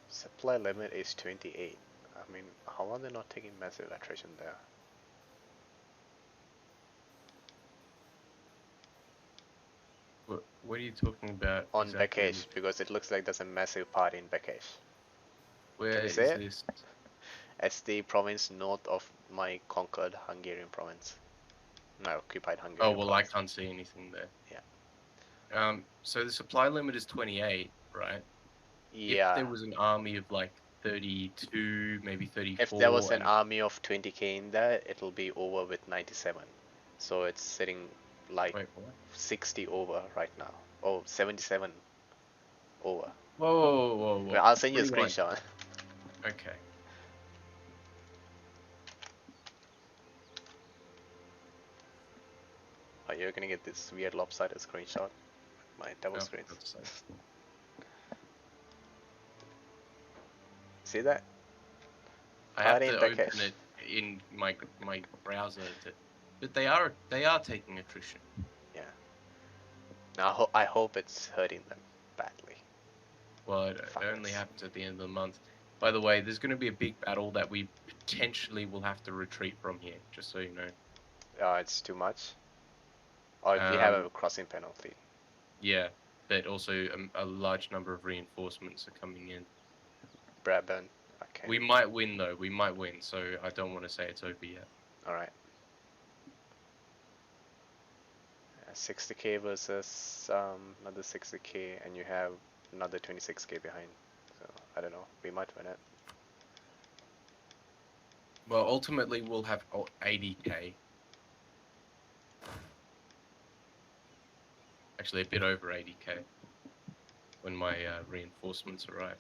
[SPEAKER 2] Supply limit is 28. I mean, how are they not taking massive attrition there?
[SPEAKER 1] What are you talking about
[SPEAKER 2] On
[SPEAKER 1] exactly?
[SPEAKER 2] Bekesh, because it looks like there's a massive party in Bekesh.
[SPEAKER 1] Where
[SPEAKER 2] Can you see
[SPEAKER 1] is
[SPEAKER 2] it?
[SPEAKER 1] this?
[SPEAKER 2] It's the province north of my conquered Hungarian province. My occupied
[SPEAKER 1] Oh,
[SPEAKER 2] Hungarian
[SPEAKER 1] well, I
[SPEAKER 2] province.
[SPEAKER 1] can't see anything there.
[SPEAKER 2] Yeah.
[SPEAKER 1] So the supply limit is 28, right? If
[SPEAKER 2] Yeah.
[SPEAKER 1] there was an army of like 32, maybe
[SPEAKER 2] If there was
[SPEAKER 1] 34,
[SPEAKER 2] an
[SPEAKER 1] and
[SPEAKER 2] army of 20k in there, it'll be over with 97. So it's sitting like
[SPEAKER 1] wait, what?
[SPEAKER 2] 60 over right now. Oh, 77 over.
[SPEAKER 1] Whoa.
[SPEAKER 2] Well, I'll send you a
[SPEAKER 1] Rewind.
[SPEAKER 2] screenshot.
[SPEAKER 1] Okay.
[SPEAKER 2] Oh, you're gonna get this weird lopsided screenshot. My double
[SPEAKER 1] Oh, for
[SPEAKER 2] screens.
[SPEAKER 1] God's sake.
[SPEAKER 2] See that?
[SPEAKER 1] I have
[SPEAKER 2] Party in
[SPEAKER 1] to open
[SPEAKER 2] Bekesh.
[SPEAKER 1] it in my browser but they are taking attrition.
[SPEAKER 2] Yeah. Now I hope it's hurting them badly.
[SPEAKER 1] Well, it only
[SPEAKER 2] Fuckers.
[SPEAKER 1] happens at the end of the month. By the way, there's going to be a big battle that we potentially will have to retreat from here, just so you know.
[SPEAKER 2] It's too much. Or if we have
[SPEAKER 1] Um,
[SPEAKER 2] a crossing penalty.
[SPEAKER 1] yeah, but also a large number of reinforcements are coming in.
[SPEAKER 2] Brabant. Okay.
[SPEAKER 1] We might win though. We might win, so I don't want to say it's over yet.
[SPEAKER 2] Alright. 60k versus another 60k, and you have another 26k behind. So I don't know. We might win it.
[SPEAKER 1] Well, ultimately we'll have 80k. Actually, a bit over 80k when my reinforcements arrive.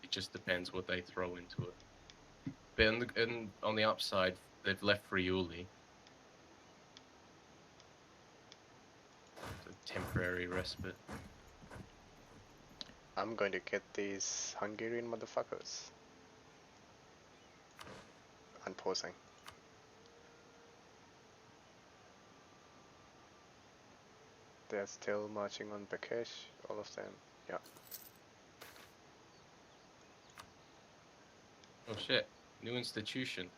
[SPEAKER 1] It just depends what they throw into it. But on the upside, they've left Friuli. It's a temporary respite.
[SPEAKER 2] I'm going to get these Hungarian motherfuckers. Unpausing. They're still marching on Bekesh, all of them. Yeah.
[SPEAKER 1] Oh shit! New institution.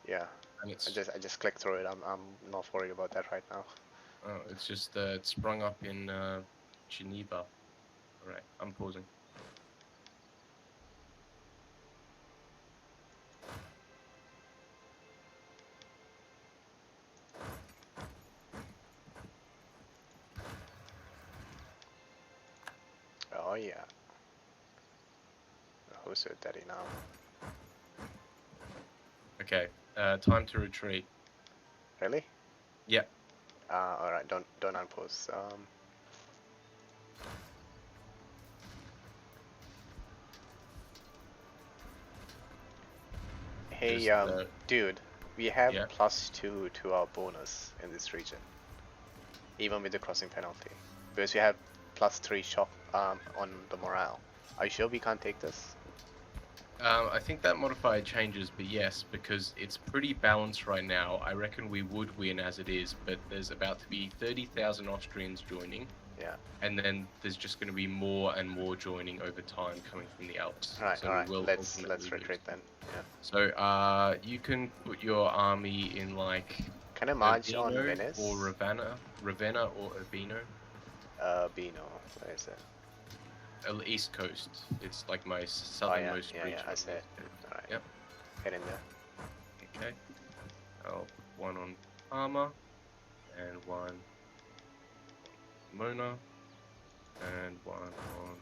[SPEAKER 2] Yeah.
[SPEAKER 1] And
[SPEAKER 2] I just clicked through it. I'm not worried about that right now.
[SPEAKER 1] it's just it sprung up in Geneva. All right, I'm pausing.
[SPEAKER 2] Oh yeah. Who's your daddy now?
[SPEAKER 1] Okay, time to retreat.
[SPEAKER 2] Really?
[SPEAKER 1] Yeah.
[SPEAKER 2] Alright, don't unpause. Hey,
[SPEAKER 1] Just
[SPEAKER 2] dude, we have
[SPEAKER 1] yeah.
[SPEAKER 2] +2 to our bonus in this region, even with the crossing penalty, because we have +3 shock on the morale. Are you sure we can't take this?
[SPEAKER 1] I think that modifier changes, but yes, because it's pretty balanced right now. I reckon we would win as it is, but there's about to be 30,000 Austrians joining,
[SPEAKER 2] Yeah.
[SPEAKER 1] and then there's just going to be more and more joining over time coming from the Alps.
[SPEAKER 2] All right.
[SPEAKER 1] So
[SPEAKER 2] All
[SPEAKER 1] we
[SPEAKER 2] right.
[SPEAKER 1] will
[SPEAKER 2] Let's
[SPEAKER 1] ultimately lose.
[SPEAKER 2] retreat then. Yeah.
[SPEAKER 1] So you can put your army in like
[SPEAKER 2] Can I march on
[SPEAKER 1] Urbino or
[SPEAKER 2] Venice?
[SPEAKER 1] Ravenna or Urbino,
[SPEAKER 2] Bino. Where is it?
[SPEAKER 1] East Coast. It's like my
[SPEAKER 2] Oh yeah.
[SPEAKER 1] southernmost
[SPEAKER 2] Yeah. Yeah.
[SPEAKER 1] region
[SPEAKER 2] I
[SPEAKER 1] on
[SPEAKER 2] see
[SPEAKER 1] the
[SPEAKER 2] it.
[SPEAKER 1] East Coast.
[SPEAKER 2] All right.
[SPEAKER 1] Yep.
[SPEAKER 2] Get in there.
[SPEAKER 1] Okay. I'll put one on Parma and one Mona and one on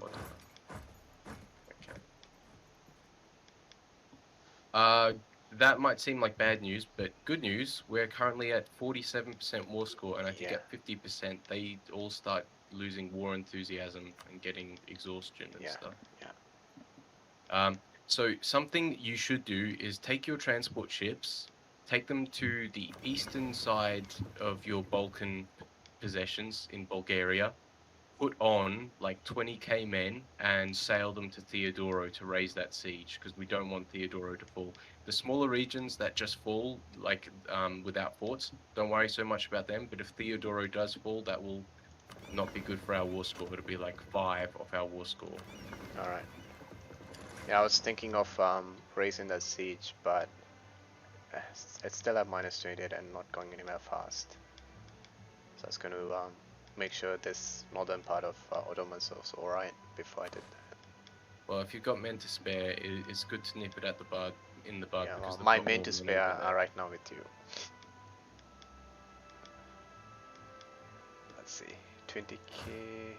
[SPEAKER 1] Modena. Okay. Uh, that might seem like bad news, but good news. We're currently at 47% war score, and I think
[SPEAKER 2] Yeah.
[SPEAKER 1] at 50% they all start losing war enthusiasm and getting exhaustion and
[SPEAKER 2] Yeah.
[SPEAKER 1] stuff.
[SPEAKER 2] Yeah.
[SPEAKER 1] So something you should do is take your transport ships, take them to the eastern side of your Balkan possessions in Bulgaria, put on like 20k men and sail them to Theodoro to raise that siege because we don't want Theodoro to fall. The smaller regions that just fall, like without forts, don't worry so much about them. But if Theodoro does fall, that will not be good for our war score. It'll be like 5 of our war score.
[SPEAKER 2] All right. Yeah. I was thinking of raising the siege, but it's still at -28 and not going anywhere fast. So I was going to make sure this northern part of Ottoman's was alright before I did that.
[SPEAKER 1] Well, if you've got men to spare, it's good to nip it at the bud in the bud
[SPEAKER 2] Yeah,
[SPEAKER 1] because
[SPEAKER 2] well,
[SPEAKER 1] they've
[SPEAKER 2] my
[SPEAKER 1] got
[SPEAKER 2] main
[SPEAKER 1] more
[SPEAKER 2] to
[SPEAKER 1] men
[SPEAKER 2] spare
[SPEAKER 1] over
[SPEAKER 2] are
[SPEAKER 1] there.
[SPEAKER 2] right now with you. Let's see, 20k. Yeah.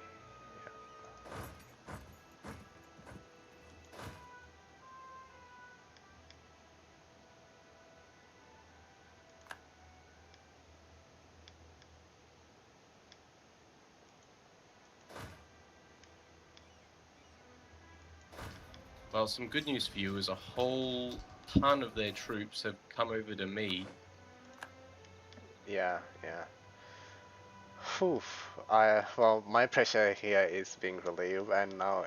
[SPEAKER 1] Well, some good news for you is a whole ton of their troops have come over to me.
[SPEAKER 2] Yeah, yeah. Whew. Well, my pressure here is being relieved, and now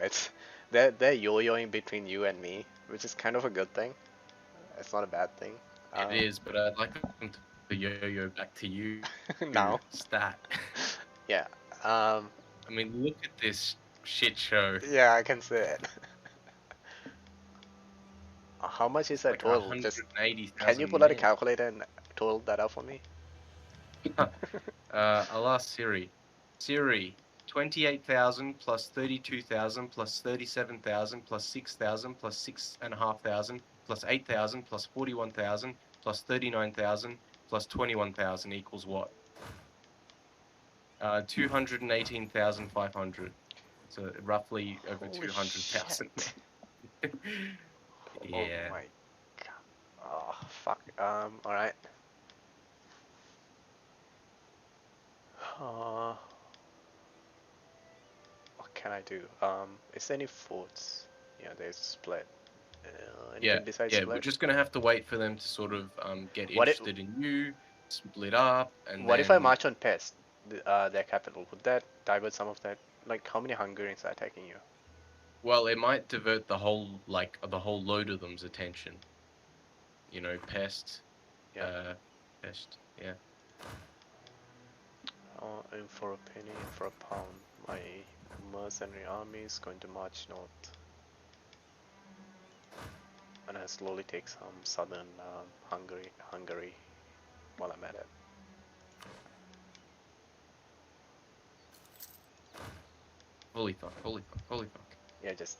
[SPEAKER 2] they're yo-yoing between you and me, which is kind of a good thing. It's not a bad thing.
[SPEAKER 1] It
[SPEAKER 2] Um,
[SPEAKER 1] is, but I'd like them to yo-yo back to you,
[SPEAKER 2] now,
[SPEAKER 1] stat.
[SPEAKER 2] yeah.
[SPEAKER 1] I mean, look at this shit show.
[SPEAKER 2] Yeah, I can see it. How much is
[SPEAKER 1] It's
[SPEAKER 2] that
[SPEAKER 1] like
[SPEAKER 2] total? Just can you
[SPEAKER 1] 180,000
[SPEAKER 2] pull out a
[SPEAKER 1] men.
[SPEAKER 2] calculator and total that out for me?
[SPEAKER 1] I'll ask Siri. Siri, 28,000 plus 32,000 plus 37,000 plus 6,000 plus 6,500 plus 8,000 plus 41,000 plus 39,000 plus 21,000 equals what? 218,500. So roughly over
[SPEAKER 2] Holy
[SPEAKER 1] 200,000
[SPEAKER 2] shit.
[SPEAKER 1] men.
[SPEAKER 2] Oh
[SPEAKER 1] Yeah.
[SPEAKER 2] my god. Oh fuck. Alright. Uh, what can I do? Is there any forts? Yeah, there's split.
[SPEAKER 1] Yeah,
[SPEAKER 2] Anything besides
[SPEAKER 1] yeah. We're
[SPEAKER 2] split?
[SPEAKER 1] just gonna have to wait for them to sort of get
[SPEAKER 2] What if
[SPEAKER 1] interested in you, split up, and
[SPEAKER 2] what if I
[SPEAKER 1] then
[SPEAKER 2] march on Pest, their capital? Would that divert some of that? Like, how many Hungarians are attacking you?
[SPEAKER 1] well, it might divert the whole load of them's attention. Pest,
[SPEAKER 2] Yeah.
[SPEAKER 1] uh, pest. Yeah.
[SPEAKER 2] And for a penny, for a pound, my mercenary army is going to march north, and I slowly take some southern Hungary while I'm at it.
[SPEAKER 1] Holy fuck! Holy fuck! Holy fuck!
[SPEAKER 2] Yeah, just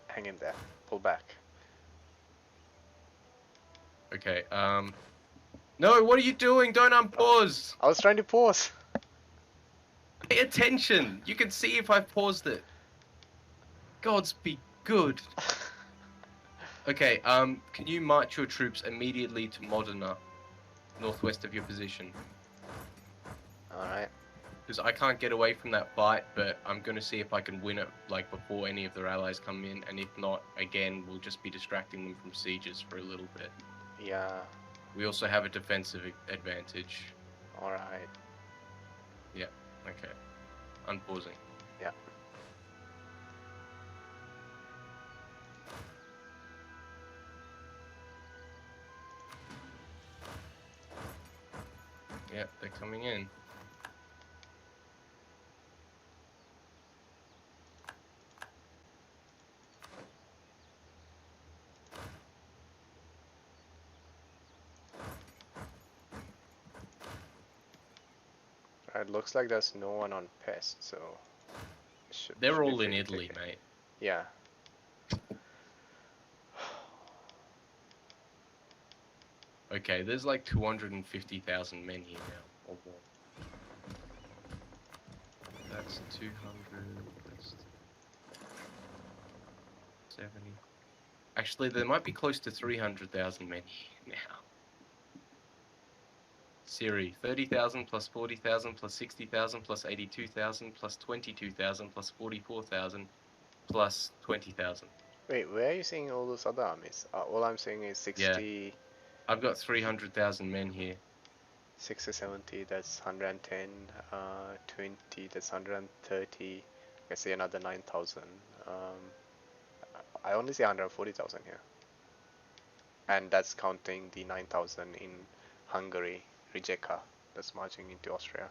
[SPEAKER 2] hang in there, pull back.
[SPEAKER 1] Okay. No, what are you doing? Don't
[SPEAKER 2] Oh,
[SPEAKER 1] unpause.
[SPEAKER 2] I was trying to pause.
[SPEAKER 1] Pay attention. You can see if I've paused it. Gods be good. Okay. Can you march your troops immediately to Modena, northwest of your position?
[SPEAKER 2] All right.
[SPEAKER 1] Because I can't get away from that fight, but I'm going to see if I can win it like before any of their allies come in, and if not, again, we'll just be distracting them from sieges for a little bit.
[SPEAKER 2] Yeah.
[SPEAKER 1] We also have a defensive advantage.
[SPEAKER 2] All right.
[SPEAKER 1] Yeah, okay. Unpausing.
[SPEAKER 2] Yeah.
[SPEAKER 1] Yeah, they're coming in.
[SPEAKER 2] It looks like there's no one on pest, so
[SPEAKER 1] They're
[SPEAKER 2] should be
[SPEAKER 1] all
[SPEAKER 2] free
[SPEAKER 1] in
[SPEAKER 2] to
[SPEAKER 1] Italy,
[SPEAKER 2] take it.
[SPEAKER 1] mate.
[SPEAKER 2] Yeah.
[SPEAKER 1] Okay, there's like 250,000 men here now, or more. That's 200, that's 70. Actually, there might be close to 300,000 men here now. Siri, 30,000 plus 40,000 plus 60,000 plus 82,000 plus 22,000 plus 44,000 plus 20,000.
[SPEAKER 2] Wait, where are you seeing all those other armies? All I'm seeing is
[SPEAKER 1] Yeah,
[SPEAKER 2] 60,
[SPEAKER 1] I've got 300,000 men here.
[SPEAKER 2] 60, 70, that's 110, 20, that's 130. I see another 9,000. I only see 140,000 here. And that's counting the 9,000 in Hungary, Rijeka, that's marching into Austria.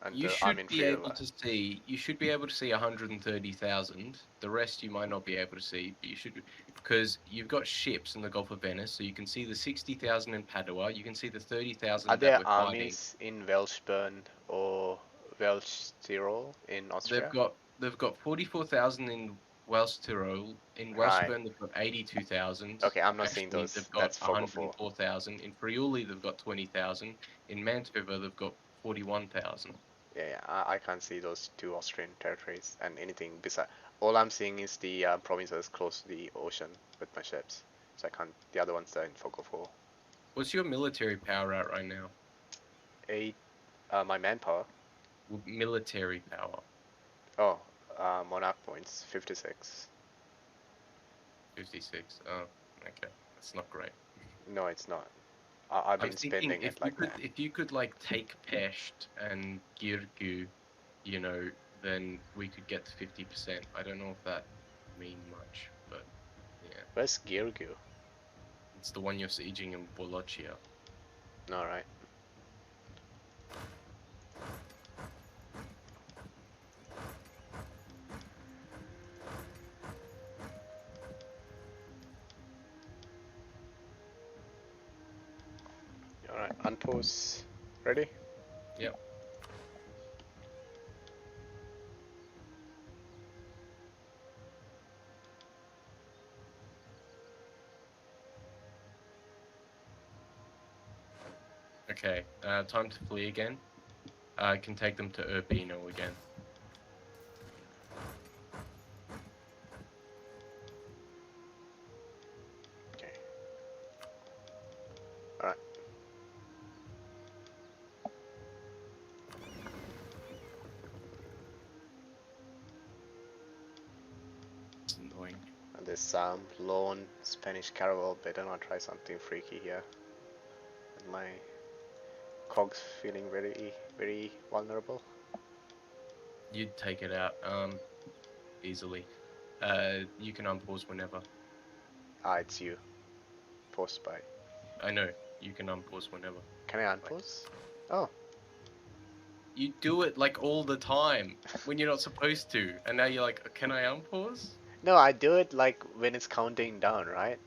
[SPEAKER 2] And
[SPEAKER 1] You
[SPEAKER 2] I'm
[SPEAKER 1] should
[SPEAKER 2] in
[SPEAKER 1] be able
[SPEAKER 2] Friula.
[SPEAKER 1] to see. You should be able to see 130,000. The rest you might not be able to see, but you should, because you've got ships in the Gulf of Venice, so you can see the 60,000 in Padua. You can see the
[SPEAKER 2] Are
[SPEAKER 1] 30,000 that
[SPEAKER 2] there
[SPEAKER 1] we're fighting.
[SPEAKER 2] armies in Welshburn or Welsh Tyrol in Austria?
[SPEAKER 1] They've got 44,000 in Welsh Tyrol. In
[SPEAKER 2] Right.
[SPEAKER 1] Welshburn they've got 82,000.
[SPEAKER 2] Okay, I'm not seeing
[SPEAKER 1] Actually,
[SPEAKER 2] those.
[SPEAKER 1] they've got
[SPEAKER 2] That's fog of war.
[SPEAKER 1] 104,000. In Friuli they've got 20,000. In Mantua they've got 41,000.
[SPEAKER 2] Yeah, I can't see those two Austrian territories and anything beside. All I'm seeing is the provinces close to the ocean with my ships. So I can't. The other ones are in fog of war.
[SPEAKER 1] What's your military power at right now?
[SPEAKER 2] 8. My manpower.
[SPEAKER 1] Military power.
[SPEAKER 2] Oh, monarch points 56.
[SPEAKER 1] 56. Oh, okay. That's not great.
[SPEAKER 2] No, it's not. I've
[SPEAKER 1] I'm
[SPEAKER 2] been
[SPEAKER 1] thinking
[SPEAKER 2] spending it like mad.
[SPEAKER 1] if you could like take Pest and Girgu, you know, then we could get to 50%. I don't know if that mean much, but yeah.
[SPEAKER 2] Where's Girgu?
[SPEAKER 1] It's the one you're sieging in Wallachia.
[SPEAKER 2] All right. All right. Unpause. Ready?
[SPEAKER 1] Yep. Okay, time to flee again. I can take them to Urbino again.
[SPEAKER 2] Okay. All right.
[SPEAKER 1] It's annoying.
[SPEAKER 2] And this lone Spanish caravel better not try something freaky here. And my cogs feeling very vulnerable.
[SPEAKER 1] You'd take it out easily. You can unpause whenever.
[SPEAKER 2] Ah, it's you. Post by.
[SPEAKER 1] I know, you can unpause whenever.
[SPEAKER 2] Can I unpause? Oh.
[SPEAKER 1] You do it like all the time when you're not supposed to, and now you're like, can I unpause?
[SPEAKER 2] No, I do it like when it's counting down, right?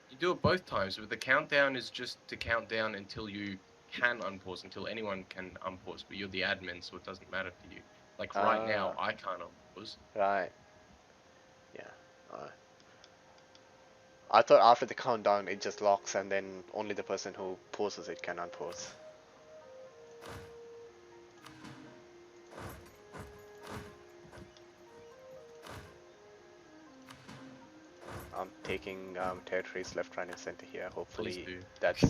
[SPEAKER 1] You do it both times, but the countdown is just to count down until you can unpause, until anyone can unpause, but you're the admin, so it doesn't matter for you. Like right now, I can't unpause.
[SPEAKER 2] Right. Yeah. I thought after the countdown it just locks and then only the person who pauses it can unpause. I'm taking territories left, right, and center here. Hopefully that's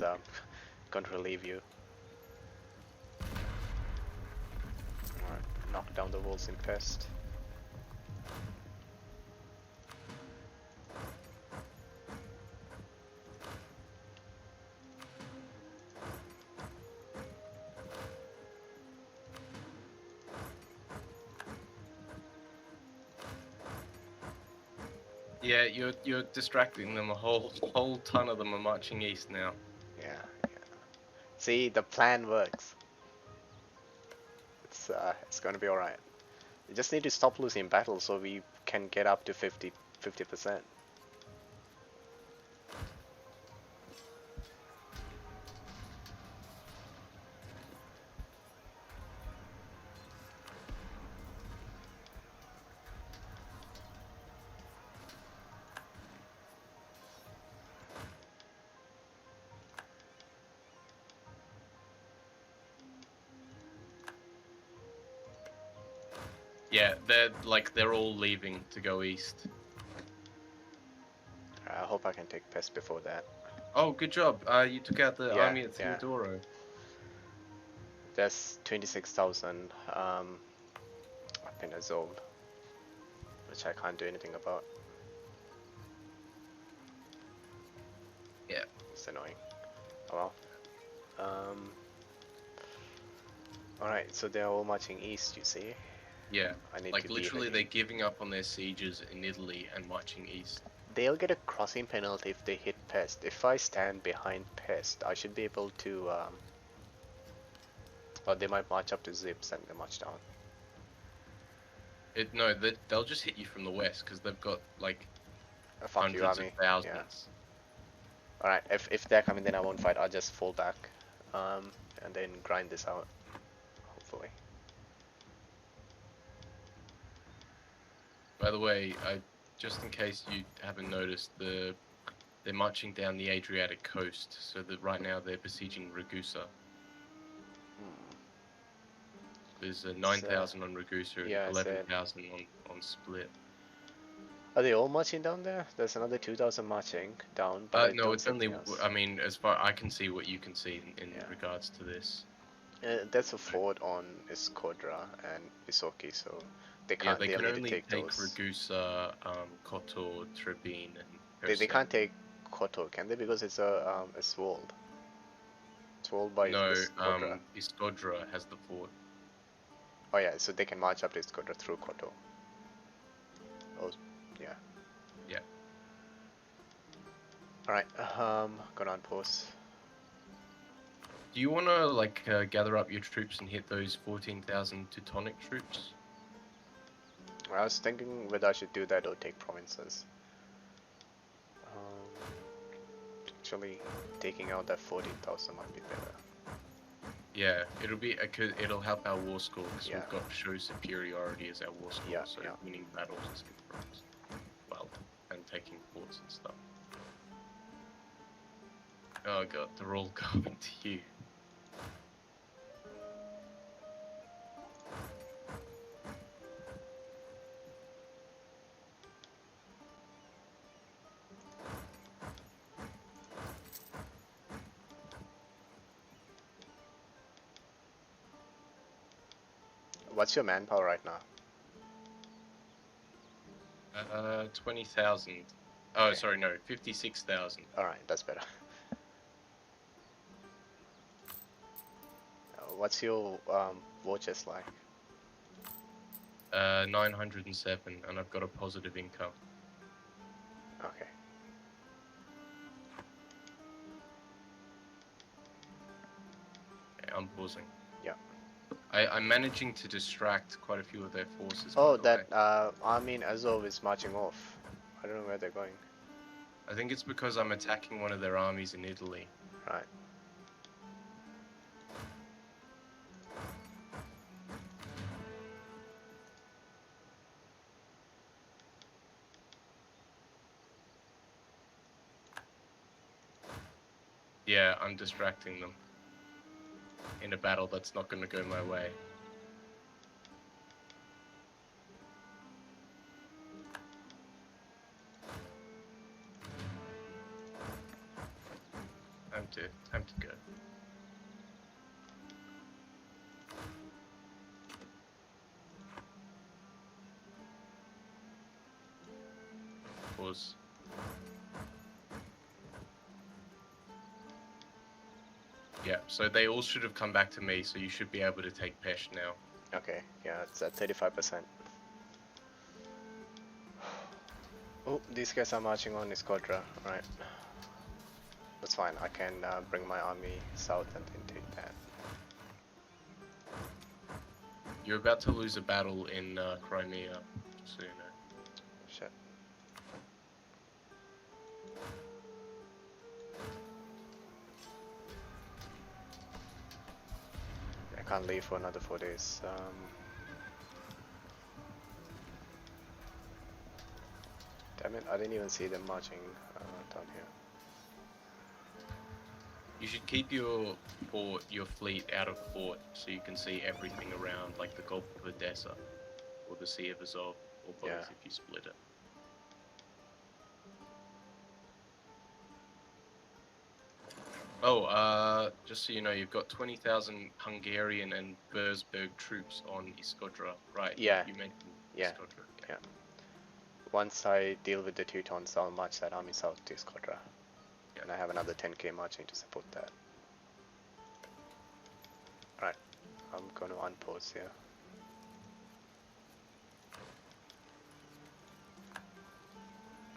[SPEAKER 2] going to relieve you. Alright, knock down the walls in Pest.
[SPEAKER 1] Yeah, you're distracting them. A whole ton of them are marching east now.
[SPEAKER 2] Yeah. See, the plan works. It's gonna be alright. We just need to stop losing battles so we can get up to 50%.
[SPEAKER 1] Yeah, they're all leaving to go east.
[SPEAKER 2] I hope I can take pest before that.
[SPEAKER 1] Oh, good job. You took out the
[SPEAKER 2] Yeah,
[SPEAKER 1] army at
[SPEAKER 2] yeah.
[SPEAKER 1] Theodoro.
[SPEAKER 2] There's 26,000 up in Azov, which I can't do anything about.
[SPEAKER 1] Yeah.
[SPEAKER 2] It's annoying. Oh well. Alright, so they're all marching east, you see?
[SPEAKER 1] Yeah.
[SPEAKER 2] I need
[SPEAKER 1] Like
[SPEAKER 2] to
[SPEAKER 1] literally,
[SPEAKER 2] leave
[SPEAKER 1] they're
[SPEAKER 2] again.
[SPEAKER 1] giving up on their sieges in Italy and marching east.
[SPEAKER 2] They'll get a crossing penalty if they hit pest. If I stand behind pest, I should be able to, or they might march up to zips and they march down.
[SPEAKER 1] No, they'll just hit you from the west because they've got like
[SPEAKER 2] Fuck you,
[SPEAKER 1] hundreds of
[SPEAKER 2] army. Yeah.
[SPEAKER 1] thousands.
[SPEAKER 2] Alright, if they're coming, then I won't fight. I'll just fall back, and then grind this out, hopefully.
[SPEAKER 1] By the way, just in case you haven't noticed, they're marching down the Adriatic coast. So that right now they're besieging Ragusa. There's 9,000 on Ragusa,
[SPEAKER 2] yeah,
[SPEAKER 1] 11,000 on Split.
[SPEAKER 2] Are they all marching down there? There's another 2,000 marching down, but I
[SPEAKER 1] No,
[SPEAKER 2] don't
[SPEAKER 1] it's
[SPEAKER 2] see
[SPEAKER 1] only.
[SPEAKER 2] anything else.
[SPEAKER 1] I mean, as far I can see, what you can see in
[SPEAKER 2] Yeah.
[SPEAKER 1] regards to this.
[SPEAKER 2] There's a fort on Iskodra and Isoki, so they
[SPEAKER 1] Yeah,
[SPEAKER 2] can't.
[SPEAKER 1] they
[SPEAKER 2] They'll
[SPEAKER 1] can
[SPEAKER 2] need to
[SPEAKER 1] only
[SPEAKER 2] take
[SPEAKER 1] take
[SPEAKER 2] those.
[SPEAKER 1] Ragusa, Kotor, Trebin, and
[SPEAKER 2] They
[SPEAKER 1] Herset.
[SPEAKER 2] can't take Kotor, can they? Because it's it's walled. It's walled by
[SPEAKER 1] No,
[SPEAKER 2] Iskodra.
[SPEAKER 1] Iskodra has the fort.
[SPEAKER 2] Oh yeah, so they can march up to Iskodra through Kotor. Oh, yeah.
[SPEAKER 1] Yeah.
[SPEAKER 2] Alright, gonna unpause.
[SPEAKER 1] Do you want to like gather up your troops and hit those 14,000 Teutonic troops?
[SPEAKER 2] I was thinking whether I should do that or take provinces. Actually, taking out that 14,000 might be better.
[SPEAKER 1] Yeah, it'll help our war score because
[SPEAKER 2] Yeah.
[SPEAKER 1] we've got show superiority as our war score.
[SPEAKER 2] Yeah,
[SPEAKER 1] so
[SPEAKER 2] yeah.
[SPEAKER 1] winning battles is good for us. Well, and taking forts and stuff. Oh god, they're all going to you.
[SPEAKER 2] What's your manpower right now?
[SPEAKER 1] 20,000. Oh,
[SPEAKER 2] Okay.
[SPEAKER 1] sorry, no, 56,000.
[SPEAKER 2] Alright, that's better. What's your war chest like?
[SPEAKER 1] 907, and I've got a positive income.
[SPEAKER 2] Okay.
[SPEAKER 1] Okay, I'm pausing.
[SPEAKER 2] Yeah.
[SPEAKER 1] I'm managing to distract quite a few of their forces.
[SPEAKER 2] Oh,
[SPEAKER 1] by the
[SPEAKER 2] that
[SPEAKER 1] way.
[SPEAKER 2] army in Azov is marching off. I don't know where they're going.
[SPEAKER 1] I think it's because I'm attacking one of their armies in Italy.
[SPEAKER 2] Right.
[SPEAKER 1] Yeah, I'm distracting them in a battle that's not going to go my way. Time to go. Pause. Yeah, so they all should have come back to me, so you should be able to take Pesh now.
[SPEAKER 2] Okay. Yeah, it's at 35%. Oh, these guys are marching on Iskodra. Right. That's fine. I can bring my army south and then take that.
[SPEAKER 1] You're about to lose a battle in Crimea, so you know.
[SPEAKER 2] Shit. I can't leave for another 4 days. Damn it, I didn't even see them marching down here.
[SPEAKER 1] You should keep your fleet out of port so you can see everything around, like the Gulf of Odessa or the Sea of Azov, or both
[SPEAKER 2] Yeah.
[SPEAKER 1] if you split it. Oh, just so you know, you've got 20,000 Hungarian and Würzburg troops on Iskodra, right?
[SPEAKER 2] Yeah.
[SPEAKER 1] You mentioned
[SPEAKER 2] Yeah.
[SPEAKER 1] Iskodra.
[SPEAKER 2] Yeah. Once I deal with the Teutons, I'll march that army south to Skodra.
[SPEAKER 1] Yeah.
[SPEAKER 2] And I have another 10k marching to support that. Right. I'm going to unpause here.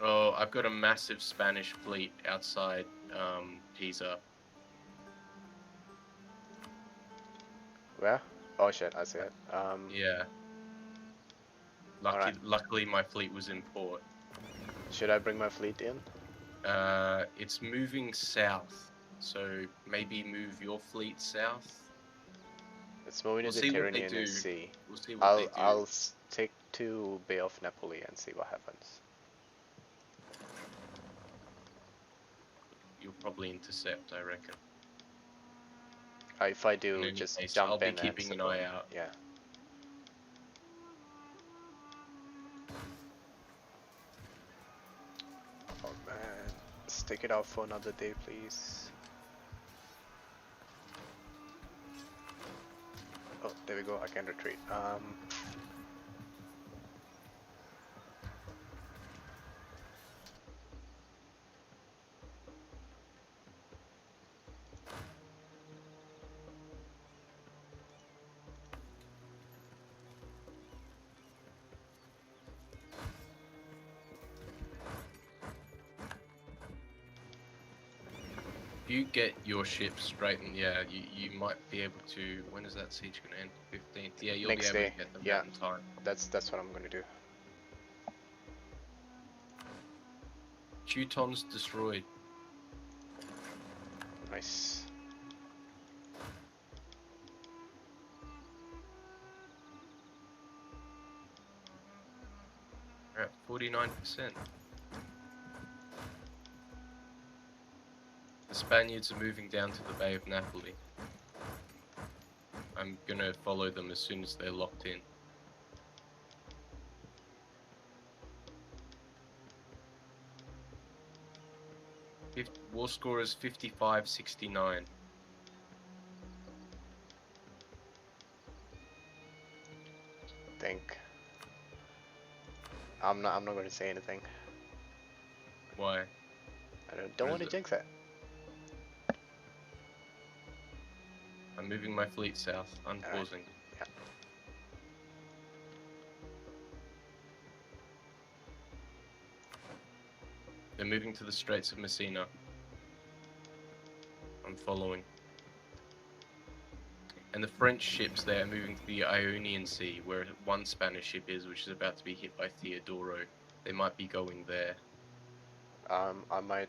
[SPEAKER 1] Oh, I've got a massive Spanish fleet outside Pisa.
[SPEAKER 2] Where? Oh shit, I see it.
[SPEAKER 1] Yeah.
[SPEAKER 2] Alright.
[SPEAKER 1] Luckily, my fleet was in port.
[SPEAKER 2] Should I bring my fleet in?
[SPEAKER 1] It's moving south, so maybe move your fleet south.
[SPEAKER 2] It's moving
[SPEAKER 1] We'll
[SPEAKER 2] to the
[SPEAKER 1] see what they
[SPEAKER 2] Tyrrhenian
[SPEAKER 1] do.
[SPEAKER 2] Sea.
[SPEAKER 1] We'll see what they do.
[SPEAKER 2] I'll stick to Bay of Napoli and see what happens.
[SPEAKER 1] You'll probably intercept, I reckon.
[SPEAKER 2] If I
[SPEAKER 1] In
[SPEAKER 2] do,
[SPEAKER 1] any
[SPEAKER 2] just
[SPEAKER 1] case,
[SPEAKER 2] jump
[SPEAKER 1] I'll be
[SPEAKER 2] in and
[SPEAKER 1] keeping an
[SPEAKER 2] support.
[SPEAKER 1] eye out.
[SPEAKER 2] Yeah. Oh man, stick it out for another day, please. Oh, there we go. I can retreat.
[SPEAKER 1] If you get your ship straight, and yeah, you might be able to. When is that siege going to end? 15th. Yeah, you'll
[SPEAKER 2] Next
[SPEAKER 1] be able
[SPEAKER 2] day.
[SPEAKER 1] to get them
[SPEAKER 2] Yeah.
[SPEAKER 1] out in time.
[SPEAKER 2] That's what I'm gonna do.
[SPEAKER 1] Teutons destroyed.
[SPEAKER 2] Nice.
[SPEAKER 1] We're at 49%. The Spaniards are moving down to the Bay of Napoli. I'm gonna follow them as soon as they're locked in. War score is 55-69.
[SPEAKER 2] Think. I'm not going to say anything.
[SPEAKER 1] Why?
[SPEAKER 2] I don't want to jinx it.
[SPEAKER 1] I'm moving my fleet south, unpausing.
[SPEAKER 2] Yeah.
[SPEAKER 1] They're moving to the Straits of Messina. I'm following. And the French ships there are moving to the Ionian Sea, where one Spanish ship is, which is about to be hit by Theodoro. They might be going there.
[SPEAKER 2] I might.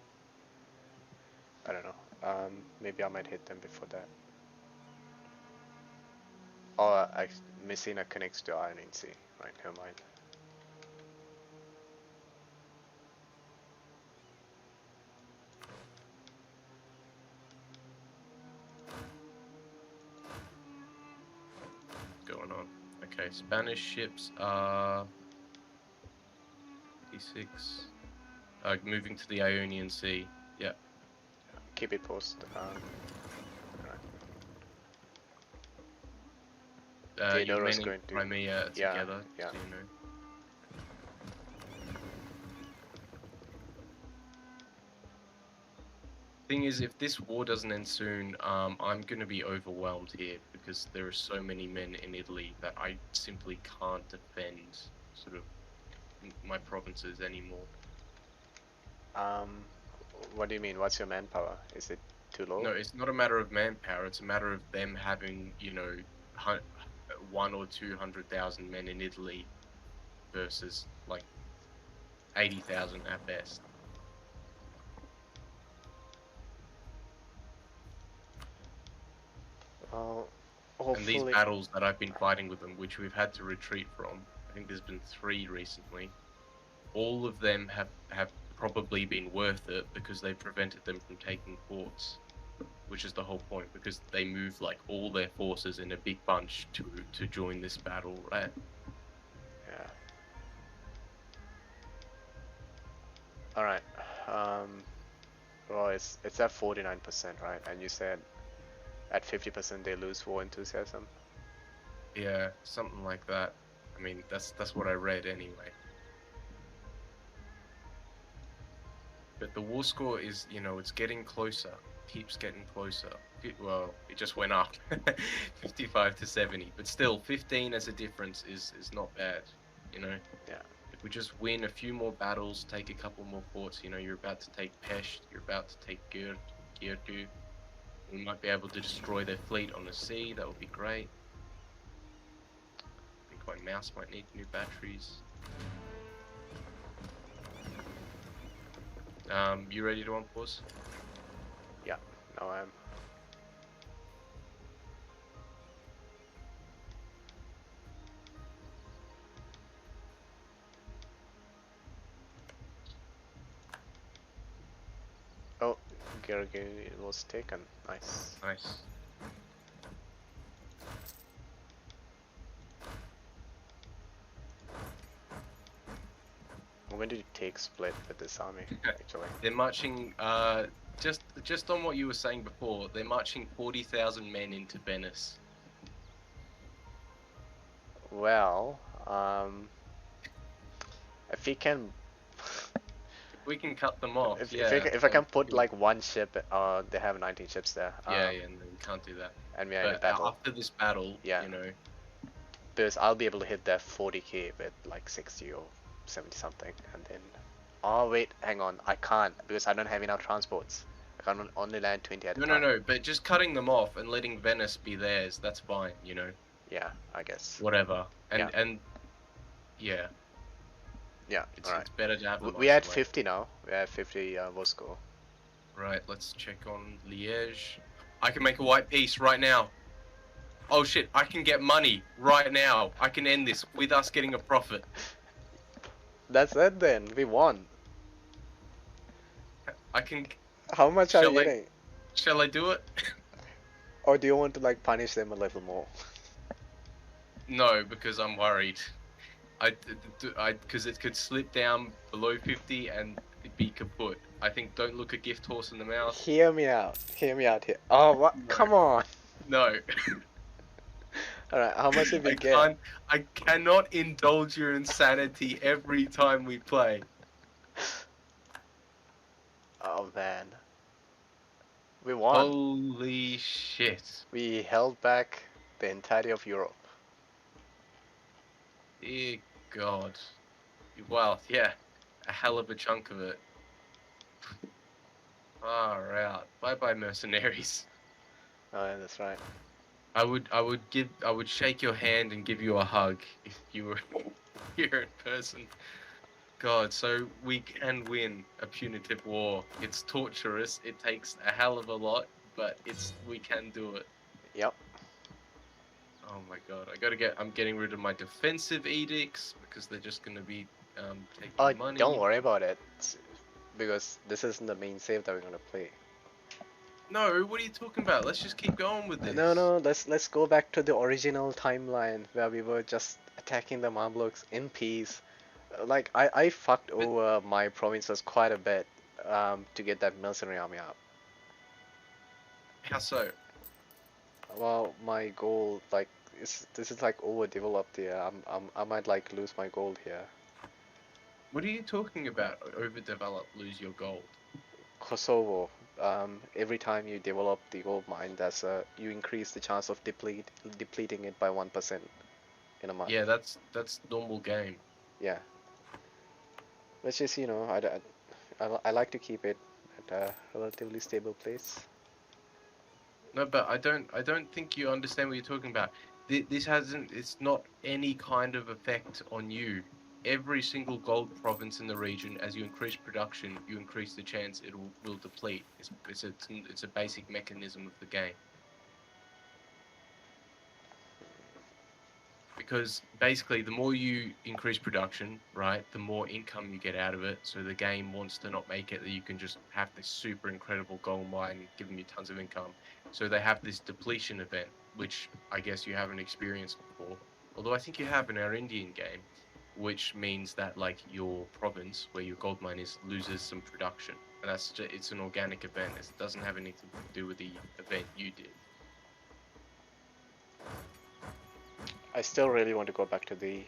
[SPEAKER 2] I don't know. Maybe I might hit them before that. Oh, Messina connects to Ionian Sea. Right, never mind.
[SPEAKER 1] Going on. Okay, Spanish ships are D6. Moving to the Ionian Sea. Yeah.
[SPEAKER 2] Keep it posted.
[SPEAKER 1] You
[SPEAKER 2] Theodoro's
[SPEAKER 1] men in
[SPEAKER 2] going to.
[SPEAKER 1] Crimea
[SPEAKER 2] Yeah,
[SPEAKER 1] together,
[SPEAKER 2] yeah.
[SPEAKER 1] so you know. Thing is, if this war doesn't end soon, I'm going to be overwhelmed here because there are so many men in Italy that I simply can't defend my provinces anymore.
[SPEAKER 2] What do you mean? What's your manpower? Is it too low?
[SPEAKER 1] No, it's not a matter of manpower. It's a matter of them having, hun- 1 or 200,000 men in Italy versus like 80,000 at best.
[SPEAKER 2] Well,
[SPEAKER 1] And these
[SPEAKER 2] hopefully.
[SPEAKER 1] battles that I've been fighting with them, which we've had to retreat from, I think there's been 3 recently. All of them have probably been worth it because they prevented them from taking forts, which is the whole point. Because they moved like all their forces in a big bunch to join this battle, right?
[SPEAKER 2] Yeah. All right. Um. Well, it's at 49%, right? And you said at 50% they lose war enthusiasm.
[SPEAKER 1] Yeah, something like that. I mean, that's what I read anyway. But the war score is, it's getting closer. Keeps getting closer. Well, it just went up, 55 to 70. But still, 15 as a difference is not bad. You know,
[SPEAKER 2] Yeah.
[SPEAKER 1] if we just win a few more battles, take a couple more forts. You're about to take Pest. You're about to take Girtu. We might be able to destroy their fleet on the sea. That would be great. I think my mouse might need new batteries. You ready to unpause?
[SPEAKER 2] Yeah. No, I'm. Oh, Gergi was taken. Nice.
[SPEAKER 1] Nice.
[SPEAKER 2] When did you take split with this army, actually?
[SPEAKER 1] They're marching. Just on what you were saying before, they're marching 40,000 men into Venice.
[SPEAKER 2] Well, if we can,
[SPEAKER 1] We can cut them off.
[SPEAKER 2] if I can put like one ship, they have 19 ships there.
[SPEAKER 1] Yeah, no, we can't do that.
[SPEAKER 2] And we are in a
[SPEAKER 1] But
[SPEAKER 2] battle.
[SPEAKER 1] after this battle,
[SPEAKER 2] Yeah. Because I'll be able to hit that 40k with like 60 or 70 something, and then. Oh wait, hang on, I can't because I don't have enough transports. I can only land 20 at a time.
[SPEAKER 1] No. But just cutting them off and letting Venice be theirs, that's fine.
[SPEAKER 2] Yeah, I guess.
[SPEAKER 1] Whatever.
[SPEAKER 2] Yeah.
[SPEAKER 1] And yeah,
[SPEAKER 2] Yeah.
[SPEAKER 1] it's
[SPEAKER 2] All right.
[SPEAKER 1] it's better to have them
[SPEAKER 2] We at
[SPEAKER 1] isolated.
[SPEAKER 2] 50 now. We at 50 Moscow.
[SPEAKER 1] Right. Let's check on Liège. I can make a white peace right now. Oh shit! I can get money right now. I can end this with us getting a profit.
[SPEAKER 2] That's it then. We won.
[SPEAKER 1] I can.
[SPEAKER 2] How much are you getting?
[SPEAKER 1] Shall I do it?
[SPEAKER 2] Or do you want to like punish them a little more?
[SPEAKER 1] No, because I'm worried. Because it could slip down below 50 and it'd be kaput. I think don't look a gift horse in the mouth.
[SPEAKER 2] Hear me out. Hear me out here. Oh, what?
[SPEAKER 1] No.
[SPEAKER 2] Come on.
[SPEAKER 1] No.
[SPEAKER 2] All right. How much did we get?
[SPEAKER 1] I cannot indulge your insanity every time we play.
[SPEAKER 2] Oh man. We won.
[SPEAKER 1] Holy shit.
[SPEAKER 2] We held back the entirety of Europe.
[SPEAKER 1] Dear God. Well, yeah, a hell of a chunk of it. Far out. Bye bye, mercenaries.
[SPEAKER 2] Oh, yeah, that's right.
[SPEAKER 1] I would shake your hand and give you a hug if you were here in person. God, so we can win a punitive war. It's torturous. It takes a hell of a lot, but we can do it.
[SPEAKER 2] Yep.
[SPEAKER 1] Oh my God, I'm getting rid of my defensive edicts because they're just gonna be taking money.
[SPEAKER 2] Don't worry about it, because this isn't the main save that we're gonna play.
[SPEAKER 1] No, what are you talking about? Let's just keep going with this.
[SPEAKER 2] No. Let's go back to the original timeline where we were just attacking the Mamluks in peace. Like I fucked over my provinces quite a bit to get that mercenary army up.
[SPEAKER 1] How so?
[SPEAKER 2] Well, my gold like this is like overdeveloped here. I might like lose my gold here.
[SPEAKER 1] What are you talking about? Overdeveloped, lose your gold.
[SPEAKER 2] Kosovo. Every time you develop the gold mine, you increase the chance of depleting it by 1% in a month.
[SPEAKER 1] Yeah, that's normal game.
[SPEAKER 2] Yeah. Which is, I like to keep it at a relatively stable place.
[SPEAKER 1] No, but I don't think you understand what you're talking about. This hasn't. It's not any kind of effect on you. Every single gold province in the region, as you increase production, you increase the chance it will deplete. It's a basic mechanism of the game. Because basically the more you increase production, right, the more income you get out of it. So the game wants to not make it that you can just have this super incredible gold mine giving you tons of income. So they have this depletion event, which I guess you haven't experienced before. Although I think you have in our Indian game, which means that like your province where your gold mine is loses some production. And it's an organic event. It doesn't have anything to do with the event you did.
[SPEAKER 2] I still really want to go back to the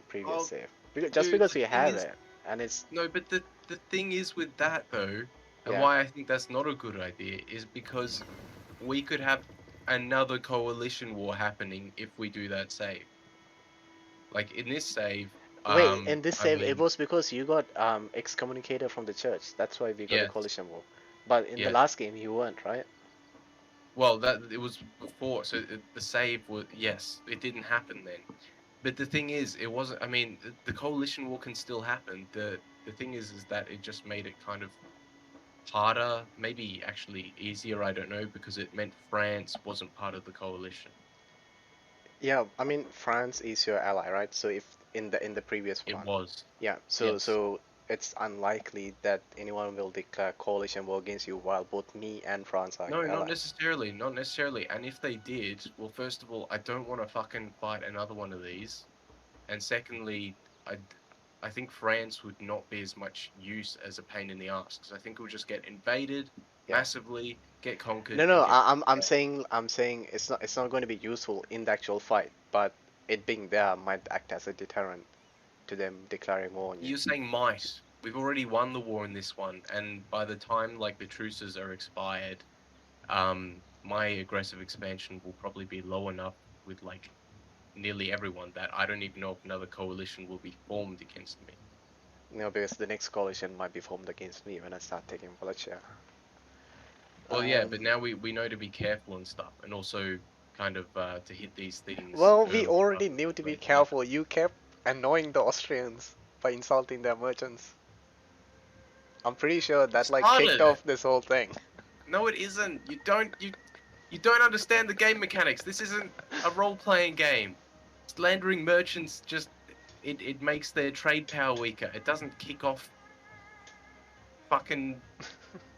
[SPEAKER 2] previous
[SPEAKER 1] Oh,
[SPEAKER 2] save. Just
[SPEAKER 1] dude,
[SPEAKER 2] because
[SPEAKER 1] the
[SPEAKER 2] we
[SPEAKER 1] thing
[SPEAKER 2] have
[SPEAKER 1] is,
[SPEAKER 2] it, and it's
[SPEAKER 1] no, but the thing is with that though, and
[SPEAKER 2] yeah.
[SPEAKER 1] why I think that's not a good idea is because we could have another coalition war happening if we do that save. Like in this save,
[SPEAKER 2] Wait, in this
[SPEAKER 1] I
[SPEAKER 2] save, it
[SPEAKER 1] mean,
[SPEAKER 2] was because you got excommunicated from the church. That's why we got the
[SPEAKER 1] yes,
[SPEAKER 2] coalition war. But in the
[SPEAKER 1] yes.
[SPEAKER 2] last game, you weren't, right?
[SPEAKER 1] Well, that it was before, so the save was yes, it didn't happen then. But the thing is, it wasn't. I mean, the coalition war can still happen. The thing is that it just made it kind of harder, maybe actually easier, I don't know, because it meant France wasn't part of the coalition.
[SPEAKER 2] Yeah, I mean France is your ally, right? So if in the previous
[SPEAKER 1] It
[SPEAKER 2] one,
[SPEAKER 1] was.
[SPEAKER 2] yeah. So
[SPEAKER 1] Yes.
[SPEAKER 2] so it's unlikely that anyone will declare coalition war against you while both me and France are
[SPEAKER 1] No,
[SPEAKER 2] your
[SPEAKER 1] not
[SPEAKER 2] allies.
[SPEAKER 1] necessarily, not necessarily. And if they did, well, first of all, I don't want to fucking fight another one of these. And secondly, I, I think France would not be as much use as a pain in the ass, because I think it would just get invaded
[SPEAKER 2] Yeah.
[SPEAKER 1] massively, get conquered,
[SPEAKER 2] No, no.
[SPEAKER 1] and get.
[SPEAKER 2] I'm saying it's not going to be useful in the actual fight, but it being there might act as a deterrent to them declaring war on you.
[SPEAKER 1] You're saying might. We've already won the war in this one, and by the time like the truces are expired, my aggressive expansion will probably be low enough with like nearly everyone that I don't even know if another coalition will be formed against me.
[SPEAKER 2] Because the next coalition might be formed against me when I start taking Wallachia.
[SPEAKER 1] Well, yeah,
[SPEAKER 2] Um,
[SPEAKER 1] but now we know to be careful and stuff, and also kind of to hit these things
[SPEAKER 2] well, we
[SPEAKER 1] early
[SPEAKER 2] already
[SPEAKER 1] rather
[SPEAKER 2] knew to
[SPEAKER 1] than
[SPEAKER 2] be
[SPEAKER 1] late later.
[SPEAKER 2] careful. You kept annoying the Austrians by insulting their merchants. I'm pretty sure
[SPEAKER 1] You
[SPEAKER 2] that like kicked
[SPEAKER 1] started it.
[SPEAKER 2] off this whole thing.
[SPEAKER 1] No, it isn't. You don't understand the game mechanics. This isn't a role-playing game. Slandering merchants just it makes their trade power weaker. It doesn't kick off fucking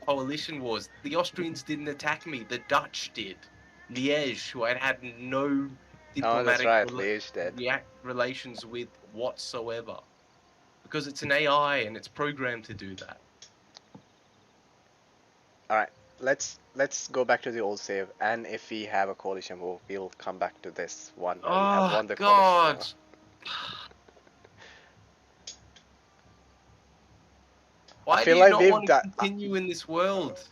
[SPEAKER 1] coalition wars. The Austrians didn't attack me. The Dutch did. Liège, who I had no
[SPEAKER 2] Oh, that's
[SPEAKER 1] diplomatic
[SPEAKER 2] right, Liège did.
[SPEAKER 1] relations with whatsoever, because it's an AI and it's programmed to do that.
[SPEAKER 2] All right, let's go back to the old save, and if we have a coalition war, we'll come back to this one where we have
[SPEAKER 1] Oh
[SPEAKER 2] won the coalition
[SPEAKER 1] God!
[SPEAKER 2] war. I
[SPEAKER 1] Why do
[SPEAKER 2] feel
[SPEAKER 1] you
[SPEAKER 2] like
[SPEAKER 1] not
[SPEAKER 2] we've
[SPEAKER 1] want to
[SPEAKER 2] done
[SPEAKER 1] continue in this world?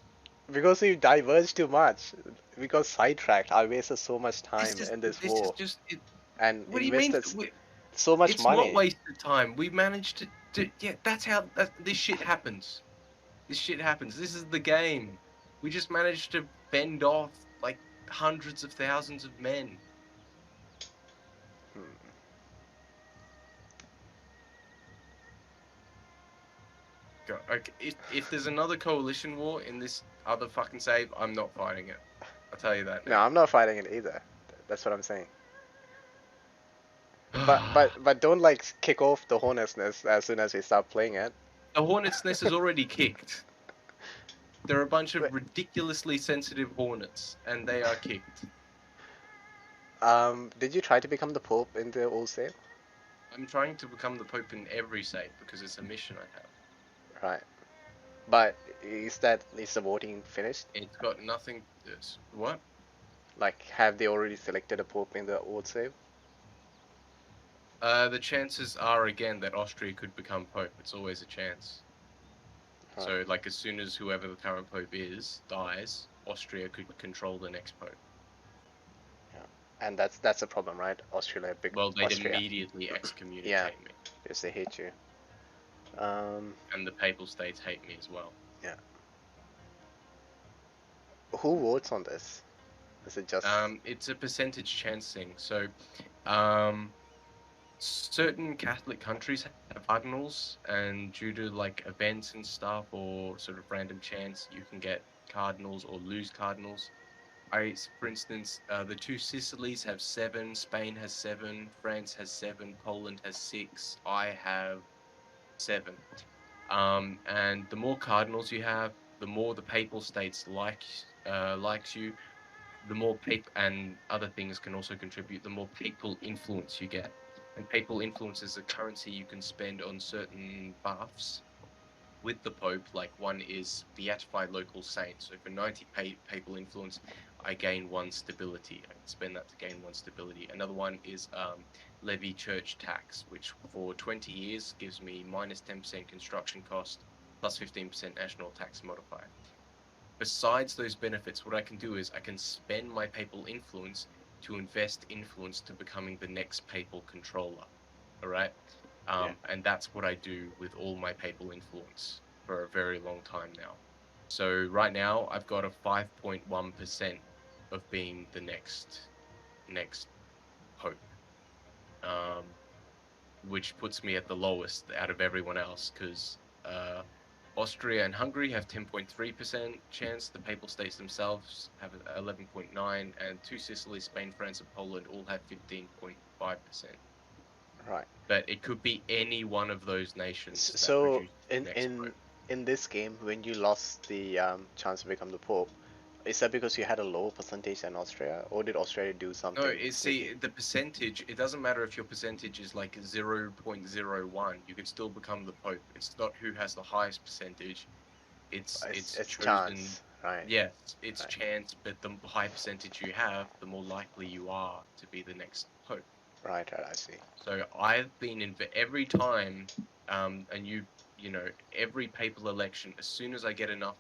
[SPEAKER 2] because we've diverged too much. We got sidetracked. I wasted so much
[SPEAKER 1] This
[SPEAKER 2] time
[SPEAKER 1] is
[SPEAKER 2] in this
[SPEAKER 1] this is
[SPEAKER 2] war
[SPEAKER 1] just it.
[SPEAKER 2] and
[SPEAKER 1] What do you mean?
[SPEAKER 2] invested so much
[SPEAKER 1] It's not
[SPEAKER 2] money.
[SPEAKER 1] wasted time. We managed to yeah. That's how this shit happens. This shit happens. This is the game. We just managed to fend off like hundreds of thousands of men.
[SPEAKER 2] Hmm.
[SPEAKER 1] Like, if there's another coalition war in this other fucking save, I'm not fighting it. I'll tell you that
[SPEAKER 2] No,
[SPEAKER 1] now.
[SPEAKER 2] I'm not fighting it either. That's what I'm saying. But don't like kick off the hornet's nest as soon as we start playing it.
[SPEAKER 1] The hornet's nest is already kicked. There are a bunch
[SPEAKER 2] Wait,
[SPEAKER 1] of ridiculously sensitive hornets, and they are kicked.
[SPEAKER 2] did you try to become the Pope in the old save?
[SPEAKER 1] I'm trying to become the Pope in every save because it's a mission I have.
[SPEAKER 2] Right. But is the voting finished?
[SPEAKER 1] It's got nothing. What?
[SPEAKER 2] Like, have they already selected a Pope in the old save?
[SPEAKER 1] The chances are again that Austria could become Pope. It's always a chance.
[SPEAKER 2] Right.
[SPEAKER 1] So, like, as soon as whoever the current Pope is dies, Austria could control the next Pope.
[SPEAKER 2] And that's a problem, right?
[SPEAKER 1] Well, they'd
[SPEAKER 2] Austria.
[SPEAKER 1] immediately excommunicate
[SPEAKER 2] Yeah.
[SPEAKER 1] me,
[SPEAKER 2] Because they hate you.
[SPEAKER 1] and the Papal States hate me as well.
[SPEAKER 2] Yeah. who votes on this? Is it just
[SPEAKER 1] It's a percentage chance thing. So, um, certain Catholic countries have cardinals, and due to like events and stuff or sort of random chance, you can get cardinals or lose cardinals. For instance, the two Sicilies have 7, Spain has 7, France has 7, Poland has 6. I have 7. And the more cardinals you have, the more the papal states likes you, the more pape and other things can also contribute, the more papal influence you get. And papal influence is a currency you can spend on certain buffs with the Pope. Like one is beatified local saint. So for 90 papal influence, I gain 1 stability. I can spend that to gain 1 stability. Another one is levy church tax, which for 20 years gives me minus 10% construction cost plus 15% national tax modifier. Besides those benefits, what I can do is I can spend my papal influence to invest influence to becoming the next papal controller. All right.
[SPEAKER 2] yeah?
[SPEAKER 1] And that's what I do with all my papal influence for a very long time now. So right now I've got a 5.1% of being the next pope, um, which puts me at the lowest out of everyone else because Austria and Hungary have 10.3% chance. The Papal States themselves have 11.9, and two Sicily, Spain, France, and Poland all have 15.5%.
[SPEAKER 2] Right.
[SPEAKER 1] But it could be any one of those nations that
[SPEAKER 2] So
[SPEAKER 1] produce the
[SPEAKER 2] in
[SPEAKER 1] next
[SPEAKER 2] in
[SPEAKER 1] pope.
[SPEAKER 2] in this game, when you lost the chance to become the Pope, is that because you had a lower percentage than Austria, or did Australia do
[SPEAKER 1] No,
[SPEAKER 2] something sneaky?
[SPEAKER 1] see, the percentage, it doesn't matter if your percentage is like 0.01, you could still become the pope. It's not who has the highest percentage. It's
[SPEAKER 2] It's
[SPEAKER 1] chosen.
[SPEAKER 2] chance, right?
[SPEAKER 1] Yes, it's
[SPEAKER 2] Right.
[SPEAKER 1] chance, but the high percentage you have, the more likely you are to be the next pope.
[SPEAKER 2] Right. Right. I see.
[SPEAKER 1] So I've been in for every time, and you know, every papal election, as soon as I get enough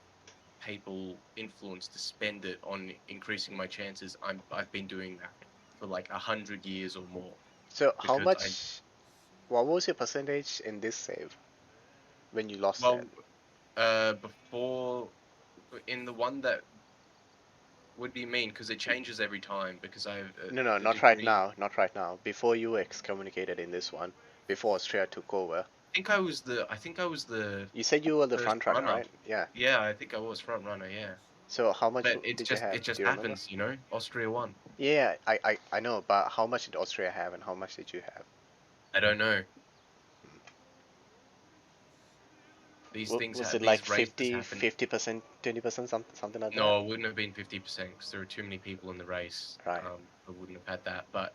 [SPEAKER 1] papal influence to spend it on increasing my chances, I've been doing that for like 100 years or more
[SPEAKER 2] So how
[SPEAKER 1] because I
[SPEAKER 2] much? What was your percentage in this save when you lost
[SPEAKER 1] well
[SPEAKER 2] it?
[SPEAKER 1] before in the one that what do you mean? Because it changes every time because I have
[SPEAKER 2] No, no,
[SPEAKER 1] the
[SPEAKER 2] not right
[SPEAKER 1] degree.
[SPEAKER 2] now. Not right now. Before you were excommunicated in this one, before Austria took over,
[SPEAKER 1] I think I was the
[SPEAKER 2] you said you were the
[SPEAKER 1] first
[SPEAKER 2] front runner,
[SPEAKER 1] runner.
[SPEAKER 2] right? Yeah.
[SPEAKER 1] Yeah, I think I was front runner, yeah.
[SPEAKER 2] So how much
[SPEAKER 1] But
[SPEAKER 2] did you have?
[SPEAKER 1] it just
[SPEAKER 2] Do you remember?
[SPEAKER 1] happens, you know? Austria won.
[SPEAKER 2] Yeah, I know, but how much did Austria have and how much did you have?
[SPEAKER 1] I don't know.
[SPEAKER 2] Was it like
[SPEAKER 1] These races
[SPEAKER 2] 50,
[SPEAKER 1] happen.
[SPEAKER 2] 50%, 20%, something like that?
[SPEAKER 1] No, it wouldn't have been 50% because there were too many people in the race.
[SPEAKER 2] Right.
[SPEAKER 1] I wouldn't have had that. But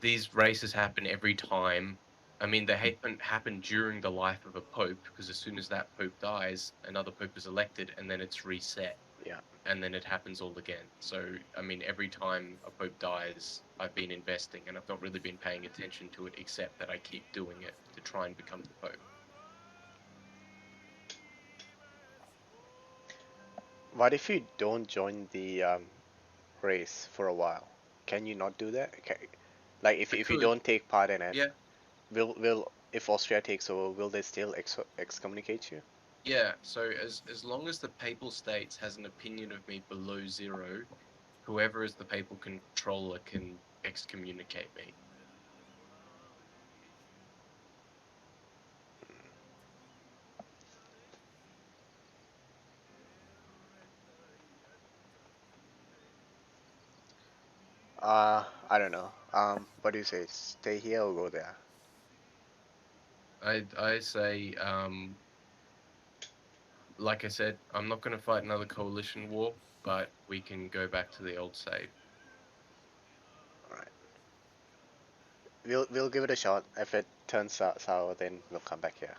[SPEAKER 1] these races happen every time. I mean, they happen during the life of a pope because as soon as that pope dies, another pope is elected, and then it's reset,
[SPEAKER 2] Yeah.
[SPEAKER 1] and then it happens all again. So, I mean, every time a pope dies, I've been investing, and I've not really been paying attention to it, except that I keep doing it to try and become the pope.
[SPEAKER 2] What if you don't join the race for a while? Can you not do that? Like
[SPEAKER 1] I
[SPEAKER 2] if you
[SPEAKER 1] could,
[SPEAKER 2] don't take part in it,
[SPEAKER 1] yeah,
[SPEAKER 2] will if Austria takes over, will they still excommunicate you?
[SPEAKER 1] yeah. So as long as the papal states has an opinion of me below 0, whoever is the papal controller can excommunicate me.
[SPEAKER 2] I don't know. What do you say? Stay here or go there?
[SPEAKER 1] I say, like I said, I'm not going to fight another coalition war, but we can go back to the old save.
[SPEAKER 2] All right. We'll give it a shot. If it turns out sour, then we'll come back here.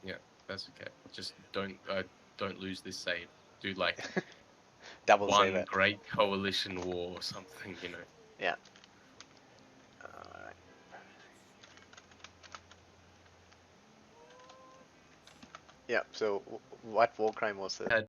[SPEAKER 1] Yeah, that's okay. Just don't lose this save. Do like
[SPEAKER 2] Double save
[SPEAKER 1] one
[SPEAKER 2] it.
[SPEAKER 1] great coalition war or something, you know.
[SPEAKER 2] Yeah. Alright. Yeah. So what war crime was it?
[SPEAKER 1] Had